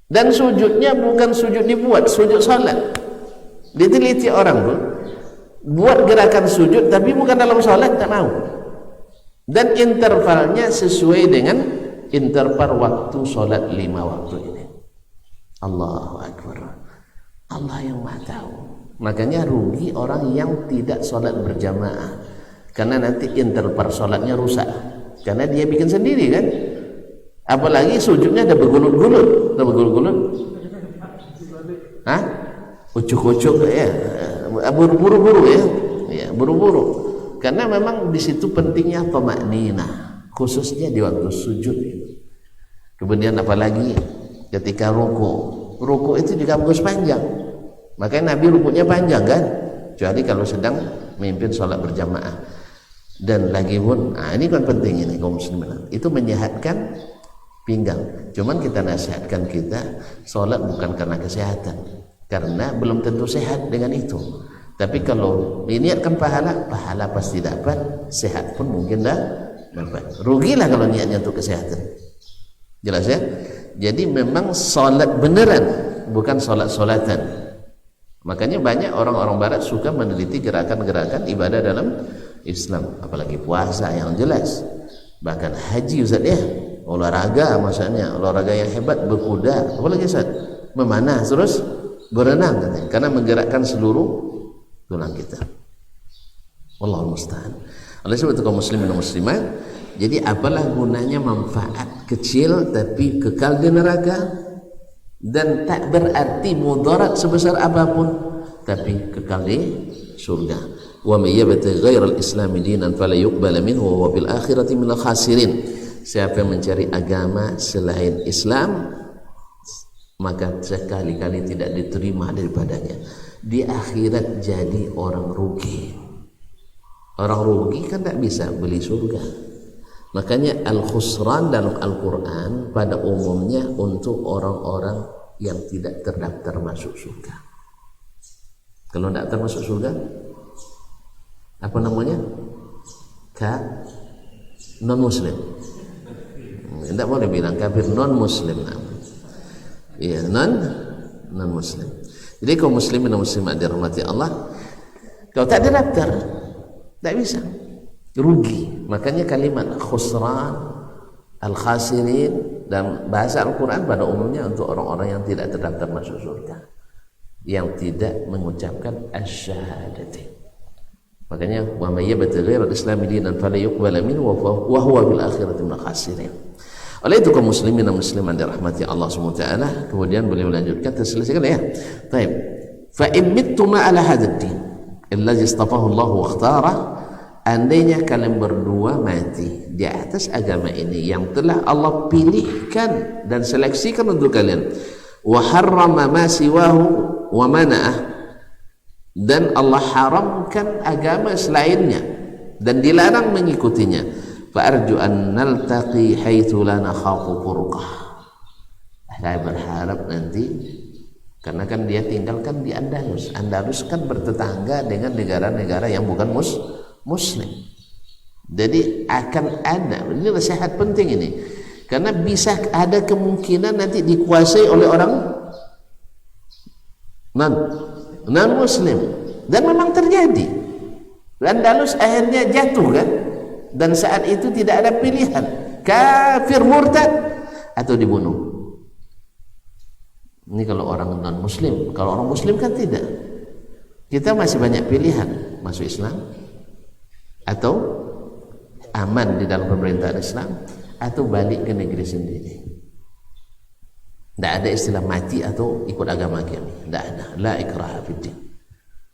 Dan sujudnya bukan sujud dibuat, sujud salat. Diteliti orang tuh buat gerakan sujud tapi bukan dalam salat, tak mau. Dan intervalnya sesuai dengan interval waktu sholat 5 waktu ini. Allahu Akbar. Allah yang Maha tahu. Makanya rugi orang yang tidak sholat berjamaah, karena nanti interval sholatnya rusak, karena dia bikin sendiri kan. Apalagi sujudnya ada bergulut-gulut, hah? Ucuk-ucuk ya, buru-buru ya, ya buru-buru. Karena memang di situ pentingnya tamakninah, khususnya di waktu sujud. Kemudian apalagi ketika ruku itu juga bagus panjang. Makanya Nabi rukunya panjang kan, kecuali kalau sedang memimpin sholat berjamaah. Dan lagi pun, ini kan penting ini kaum muslimin, itu menyehatkan pinggang. Cuman kita nasihatkan kita sholat bukan karena kesehatan, karena belum tentu sehat dengan itu. Tapi kalau diniatkan pahala pasti dapat, sehat pun mungkin dah dapat. Rugilah kalau niatnya untuk kesehatan. Jelas ya? Jadi memang salat beneran, bukan salat-salatan. Makanya banyak orang-orang barat suka meneliti gerakan-gerakan ibadah dalam Islam, apalagi puasa yang jelas. Bahkan haji Ustaz ya, olahraga maksudnya, olahraga yang hebat, berkuda, apalagi Ustaz, memanah, terus berenang katanya, karena menggerakkan seluruh tulang kita. Wallahul musta'an. Oleh sebab itu kaum muslimin dan muslimat, jadi apalah gunanya manfaat kecil tapi kekal di neraka, dan tak berarti mudarat sebesar apapun tapi kekal di surga. wa may yabtaghi ghairal islami dinan fala yuqbala minhu wa huwa bil akhirati minal khasirin. Siapa yang mencari agama selain Islam, maka sekali-kali tidak diterima daripadanya. Di akhirat jadi orang rugi. Orang rugi kan tak bisa beli surga. Makanya al-khusran dalam Al-Quran pada umumnya untuk orang-orang yang tidak terdaftar masuk surga. Kalau tidak termasuk surga, apa namanya? Non muslim. Tidak boleh bilang kafir, non muslim. Iya, non muslim. Jadi kaum muslimin dan muslimat dirahmati Allah, kalau tak ada daftar tak bisa, rugi. Makanya kalimat khusran, al-khasirin dan bahasa Al-Quran pada umumnya untuk orang-orang yang tidak terdaftar masuk surga, yang tidak mengucapkan asyhadatain. Makanya wa may yabtaghi ghairal islami dinan fala yuqbala minhu wa huwa bil akhirati minal khasirin. Oleh itu kaum muslimin dan muslimat dirahmati Allah SWT, kemudian beliau melanjutkan, terselesaikan ya. Baik. Fa in mittum ala hadzal din allazi istafahu Allah wa ikhtara, andainya kalian berdua mati di atas agama ini yang telah Allah pilihkan dan seleksikan untuk kalian, wa harrama ma siwahu wa mana'ah, dan Allah haramkan agama selainnya dan dilarang mengikutinya, fa arju an naltaqi haitsu la nakhafu furqah. Saya berharap nanti, karena kan dia tinggalkan di Andalus. Andalus kan bertetangga dengan negara-negara yang bukan muslim. Jadi akan ada, ini nasihat penting ini, karena bisa ada kemungkinan nanti dikuasai oleh orang non muslim, dan memang terjadi. Andalus akhirnya jatuh kan, dan saat itu tidak ada pilihan, kafir murtad atau dibunuh. Ini kalau orang non muslim. Kalau orang muslim kan tidak, kita masih banyak pilihan, masuk Islam atau aman di dalam pemerintahan Islam, atau balik ke negeri sendiri. Tidak ada istilah mati atau ikut agama kami, tidak ada. La ikraha fiddin.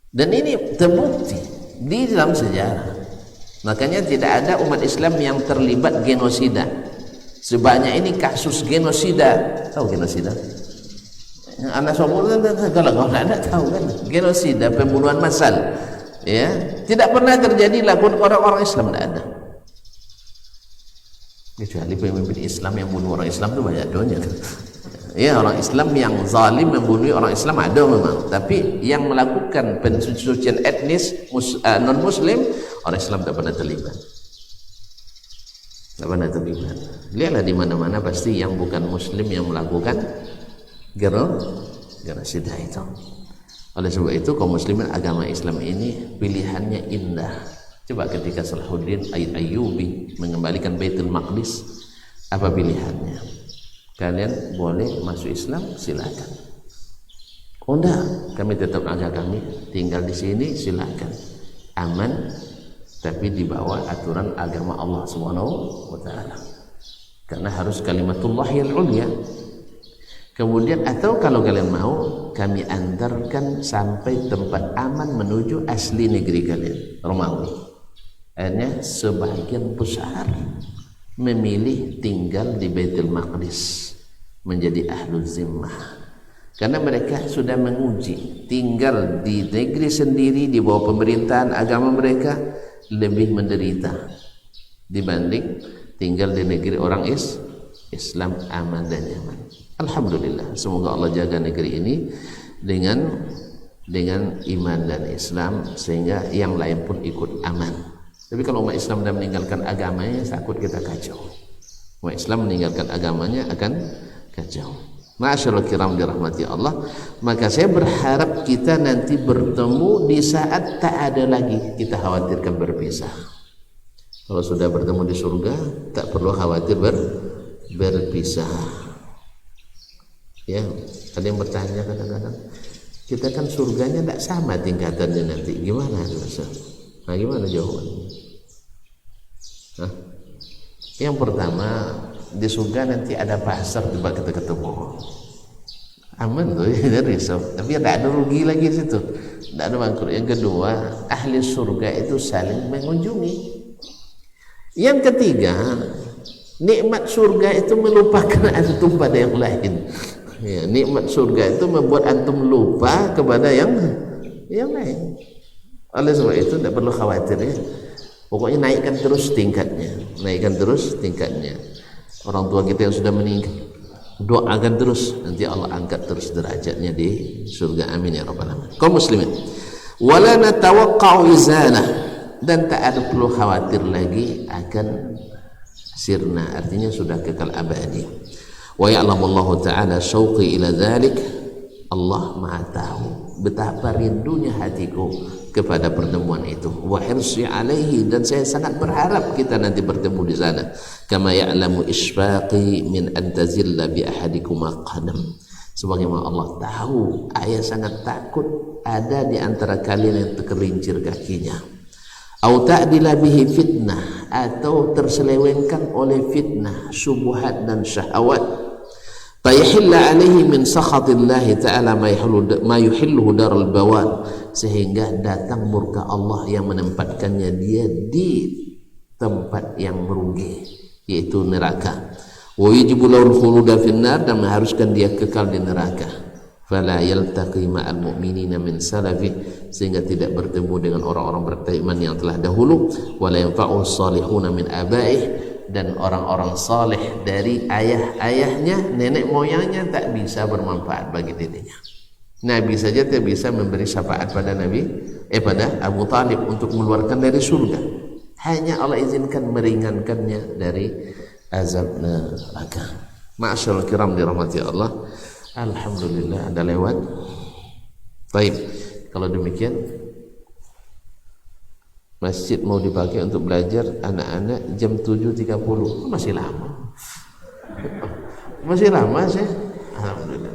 Dan ini terbukti di dalam sejarah. Makanya tidak ada umat Islam yang terlibat genosida. Sebanyak ini kasus genosida. Tahu genosida? Anak somor kalau kau tidak tahu kan, genosida, pembunuhan massal. Ya, tidak pernah terjadi lakukan orang-orang Islam, tidak ada. Kecuali pemimpin Islam yang bunuh orang Islam itu banyak doanya. Ya, orang Islam yang zalim membunuh orang Islam ada memang, tapi yang melakukan pensucian etnis non muslim, orang Islam tidak pernah terlibat. Tidak pernah terlibat. Lihatlah di mana-mana pasti yang bukan muslim yang melakukan genosida itu. Oleh sebab itu kaum muslimin agama Islam ini pilihannya indah. Coba ketika Salahuddin Ayyubi mengembalikan Baitul Maqdis, apa pilihannya? Kalian boleh masuk Islam, silakan. Oh enggak, kami tetap agama kami, tinggal di sini silakan. Aman, tapi di bawah aturan agama Allah Subhanahu wa taala. Karena harus kalimatullahil ulya. Kemudian atau kalau kalian mau, kami antarkan sampai tempat aman menuju asli negeri kalian, Romawi. Akhirnya sebagian besar memilih tinggal di Baitul Maqdis, menjadi ahlul zimmah, karena mereka sudah menguji tinggal di negeri sendiri di bawah pemerintahan agama mereka lebih menderita dibanding tinggal di negeri orang Islam aman dan nyaman. Alhamdulillah, semoga Allah jaga negeri ini dengan iman dan Islam sehingga yang lain pun ikut aman. Tapi kalau umat Islam sudah meninggalkan agamanya, takut kita kacau. Umat Islam meninggalkan agamanya akan kacau. Ma'asyiral kiram dirahmati Allah, maka saya berharap kita nanti bertemu di saat tak ada lagi kita khawatirkan berpisah. Kalau sudah bertemu di surga, tak perlu khawatir berpisah. Ya, ada yang bertanya kadang-kadang, kita kan surganya tak sama tingkatannya nanti, gimana Ustaz? Nah, gimana jawabannya? Nah, yang pertama, di surga nanti ada pasar coba kita ketemu. Aman tuh, ya, risau. Tapi tidak ada rugi lagi di situ. Tidak ada bangkrut. Yang kedua, ahli surga itu saling mengunjungi. Yang ketiga, nikmat surga itu melupakan antum pada yang lain. Ya, nikmat surga itu membuat antum lupa kepada yang lain. Oleh sebab itu tidak perlu khawatir ya. Pokoknya naikkan terus tingkatnya, Orang tua kita yang sudah meninggal, doakan terus, nanti Allah angkat terus derajatnya di surga. Amin ya rabbal alamin. Kaum muslimin, wala natawaqqa'u izalah, dan tak ada perlu khawatir lagi akan sirna, artinya sudah kekal abadi. Wa ya'lamullahu ta'ala syauqi ila dzalik, Allah Maha tahu betapa rindunya hatiku kepada pertemuan itu. Wa hirsi alaihi, dan saya sangat berharap kita nanti bertemu di sana. Kama ya'lamu isfaqi min an tazilla bi ahadikuma qadam, sebagaimana Allah tahu ayah sangat takut ada di antara kalian yang tergelincir kakinya. Au ta'dila bihi fitnah, atau terselewengkan oleh fitnah, syubhat dan syahwat. Fayahilla alaihi min sakhatillahi ta'ala ma yuhilluhu daral bawar, sehingga datang murka Allah yang menempatkannya dia di tempat yang merugi, yaitu neraka. Wa yajibu lahul khuluda finnar, dan mengharuskan dia kekal di neraka. Fala yaltaqi ma'al mu'minina min salafi, sehingga tidak bertemu dengan orang-orang beriman yang telah dahulu. Wala yanfa'u salihuna min abaih, dan orang-orang saleh dari ayah-ayahnya, nenek moyangnya tak bisa bermanfaat bagi dirinya. Nabi saja tak bisa memberi syafaat pada pada Abu Talib untuk mengeluarkan dari surga. Hanya Allah izinkan meringankannya dari azab neraka. Ma'asyiral kiram dirahmati Allah. Alhamdulillah ada lewat. Baik, kalau demikian masjid mau dipakai untuk belajar anak-anak jam 7.30. Masih lama. Masih lama sih. Alhamdulillah.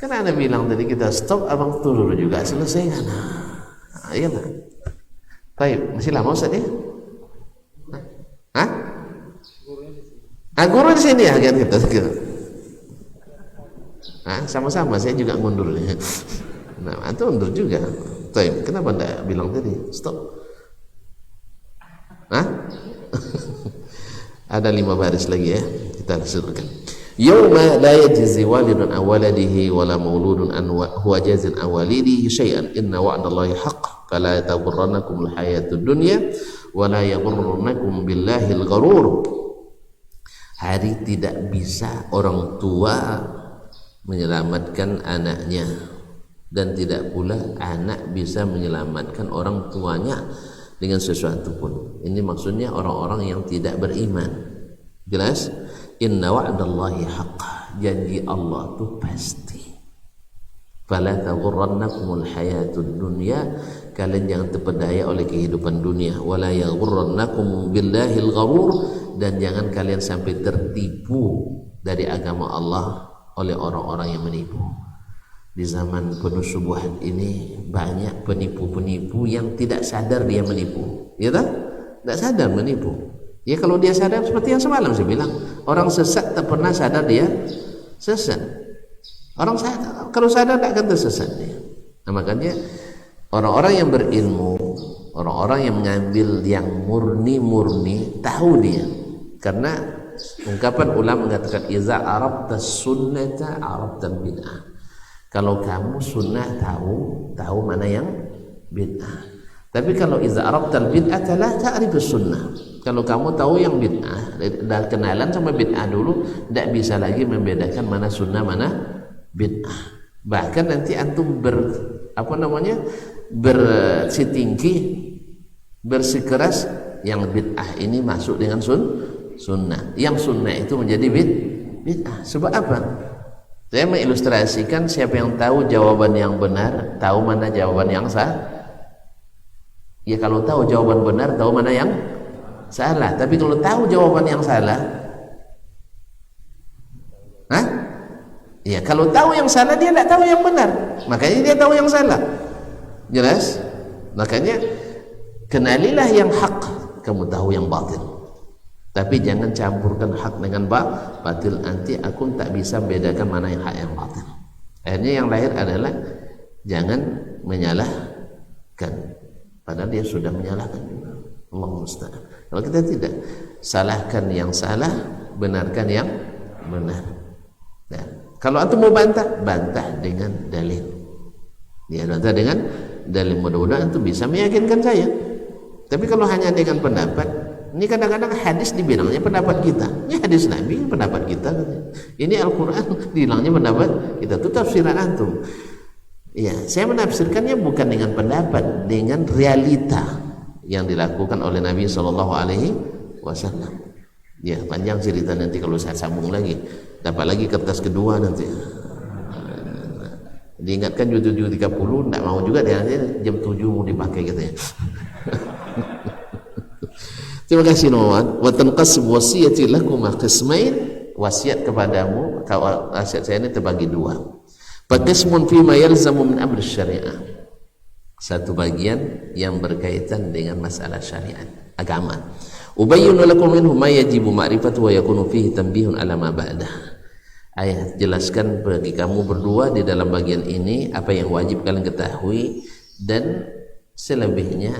Kan Anda bilang tadi kita stop, abang turun juga selesai kan. Nah, iya lah. Baik, masih lama Ustaz ya? Hah? Guru di sini ya kan kita. Sama-sama saya juga ngundur. Nah, antum undur juga. Baik, kenapa enggak bilang tadi stop? Ada 5 baris lagi ya, kita laksanakan. Yauma la yajzi walidun an waladihi wala mauludun an huwa jazin an walidihi syai'an inna wa'dallahi haqq fala taghurrannakum alhayatud dunya wala yaghurrannakum billahil gharur. Hari tidak bisa orang tua menyelamatkan anaknya, dan tidak pula anak bisa menyelamatkan orang tuanya dengan sesuatu pun. Ini maksudnya orang-orang yang tidak beriman. Jelas? Inna wa'dallahi haqq, janji Allah itu pasti. Fala taghurrannakumul hayatud dunya, kalian jangan terpedaya oleh kehidupan dunia. Wala yaghurrannakum billahil gharur, dan jangan kalian sampai tertipu dari agama Allah oleh orang-orang yang menipu. Di zaman penuh syubhat ini banyak penipu-penipu yang tidak sadar dia menipu, ya tak? Tidak sadar menipu. Ya kalau dia sadar, seperti yang semalam saya bilang, orang sesat tak pernah sadar dia sesat. Orang sadar, kalau sadar tak akan tersesat dia. Nah, makanya orang-orang yang berilmu, orang-orang yang mengambil yang murni-murni, tahu dia. Karena ungkapan ulama mengatakan iza arabta sunnata arabtal bid'ah. Kalau kamu sunnah tahu mana yang bid'ah. Tapi kalau iza arabtal bid'ah la ta'rifus sunnah. Kalau kamu tahu yang bid'ah dan kenalan sama bid'ah dulu, tidak bisa lagi membedakan mana sunnah mana bid'ah. Bahkan nanti antum bersitinggi, bersikeras yang bid'ah ini masuk dengan sunnah. Yang sunnah itu menjadi bid'ah. Sebab apa? Saya mengilustrasikan, siapa yang tahu jawaban yang benar, tahu mana jawaban yang salah. Ya kalau tahu jawaban benar, tahu mana yang salah. Tapi kalau tahu jawaban yang salah, ya kalau tahu yang salah dia tidak tahu yang benar, makanya dia tahu yang salah. Jelas? Makanya kenalilah yang hak, kamu tahu yang batil. Tapi jangan campurkan hak dengan batil, nanti aku tak bisa bedakan mana yang hak yang batil. Akhirnya yang lahir adalah jangan menyalahkan, padahal dia sudah menyalahkan juga. Allah musta'an. Kalau kita tidak, salahkan yang salah, benarkan yang benar. Dan kalau antum mau bantah, bantah dengan dalil. Ya, bantah dengan dalil. Mudah-mudahan antum bisa meyakinkan saya. Tapi kalau hanya dengan pendapat, ini kadang-kadang hadis dibilangnya pendapat kita. Ini hadis Nabi, pendapat kita. Ini Al-Quran, dibilangnya pendapat kita. Itu tafsiran antum. Ya, saya menafsirkannya bukan dengan pendapat, dengan realita yang dilakukan oleh Nabi Shallallahu Alaihi Wasallam. Ya, panjang cerita nanti kalau saya sambung lagi. Dapat lagi kertas kedua nanti. Diingatkan jam 7.30, tidak mau juga dia, jam 7 mau dipakai gitu ya. Terima kasih Nawan. Wa tanqasim wasiyati lakum qismain, wasiat kepadamu, wasiat saya ini terbagi dua. Faqismun fi ma yalzamu min amri syariah. Satu bagian yang berkaitan dengan masalah syariat, agama. Ubayyinu lakum minhu ma yajibu ma'rifatu wa yakunu fihi tanbihun ala ma ba'dah. Ayat jelaskan bagi kamu berdua di dalam bagian ini apa yang wajib kalian ketahui dan selebihnya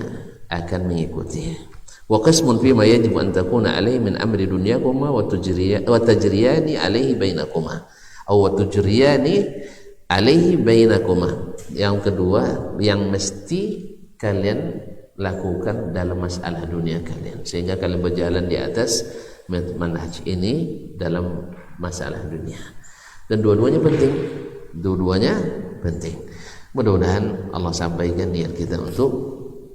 akan mengikuti. Wa qismun fi ma yajibu an takuna alaihi min amri dunyakuma wa tajriyani alaihi bainakuma aw wa tujriyani alaihi bainakuma. Yang kedua, yang mesti kalian lakukan dalam masalah dunia kalian, sehingga kalian berjalan di atas manhaj ini dalam masalah dunia. Dan dua-duanya penting. Dua-duanya penting. Mudah-mudahan Allah sampaikan niat kita untuk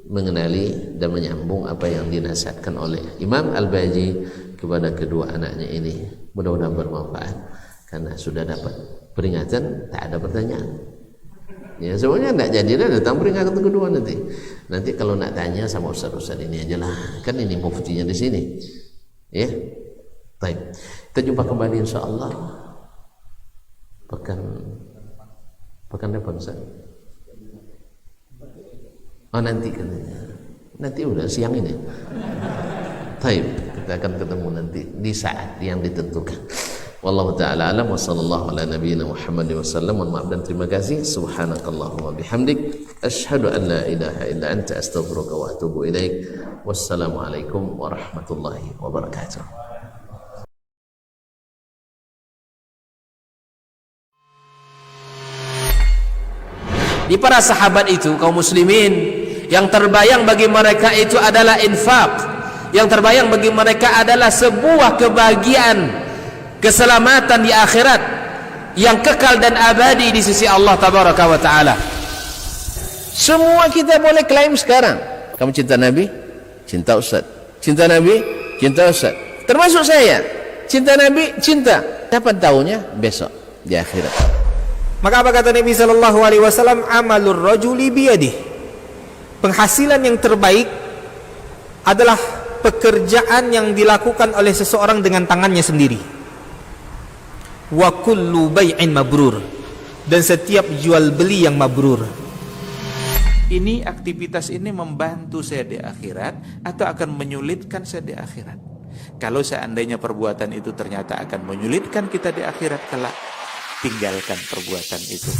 mengenali dan menyambung apa yang dinasihatkan oleh Imam Al-Baji kepada kedua anaknya ini. Mudah-mudahan bermanfaat, karena sudah dapat peringatan, tak ada pertanyaan. Ya, semuanya tidak jadi, datang peringatan kedua nanti. Nanti kalau nak tanya sama ustaz-ustaz ini aja lah, kan ini muftinya di sini. Ya, baik. Kita jumpa kembali insyaallah pekan depan Ustaz. Oh, nanti katanya. Nanti udah siang ini. Baik, kita akan ketemu nanti di saat yang ditentukan. Wallahu ta'ala alam wa sallallahu ala nabiyyina Muhammad wa sallam. Maaf dan terima kasih. Subhanakallahumma bihamdik asyhadu an la ilaha illa anta astaghfiruka wa atubu ilaik. Wassalamualaikum warahmatullahi wabarakatuh. Di para sahabat itu, kaum muslimin, yang terbayang bagi mereka itu adalah infak. Yang terbayang bagi mereka adalah sebuah kebahagiaan, keselamatan di akhirat yang kekal dan abadi di sisi Allah tabaraka wa taala. Semua kita boleh klaim sekarang. Kamu cinta Nabi? Cinta Ustaz. Cinta Nabi? Cinta Ustaz. Termasuk saya. Cinta Nabi? Cinta. Dapat tahunya besok di akhirat. Maka apa kata Nabi sallallahu alaihi wasallam? Amalur rajuli biyadihi. Penghasilan yang terbaik adalah pekerjaan yang dilakukan oleh seseorang dengan tangannya sendiri. Wa kullu bai'in mabrur. Dan setiap jual beli yang mabrur. Ini aktivitas ini membantu saya di akhirat atau akan menyulitkan saya di akhirat. Kalau seandainya perbuatan itu ternyata akan menyulitkan kita di akhirat kelak, tinggalkan perbuatan itu.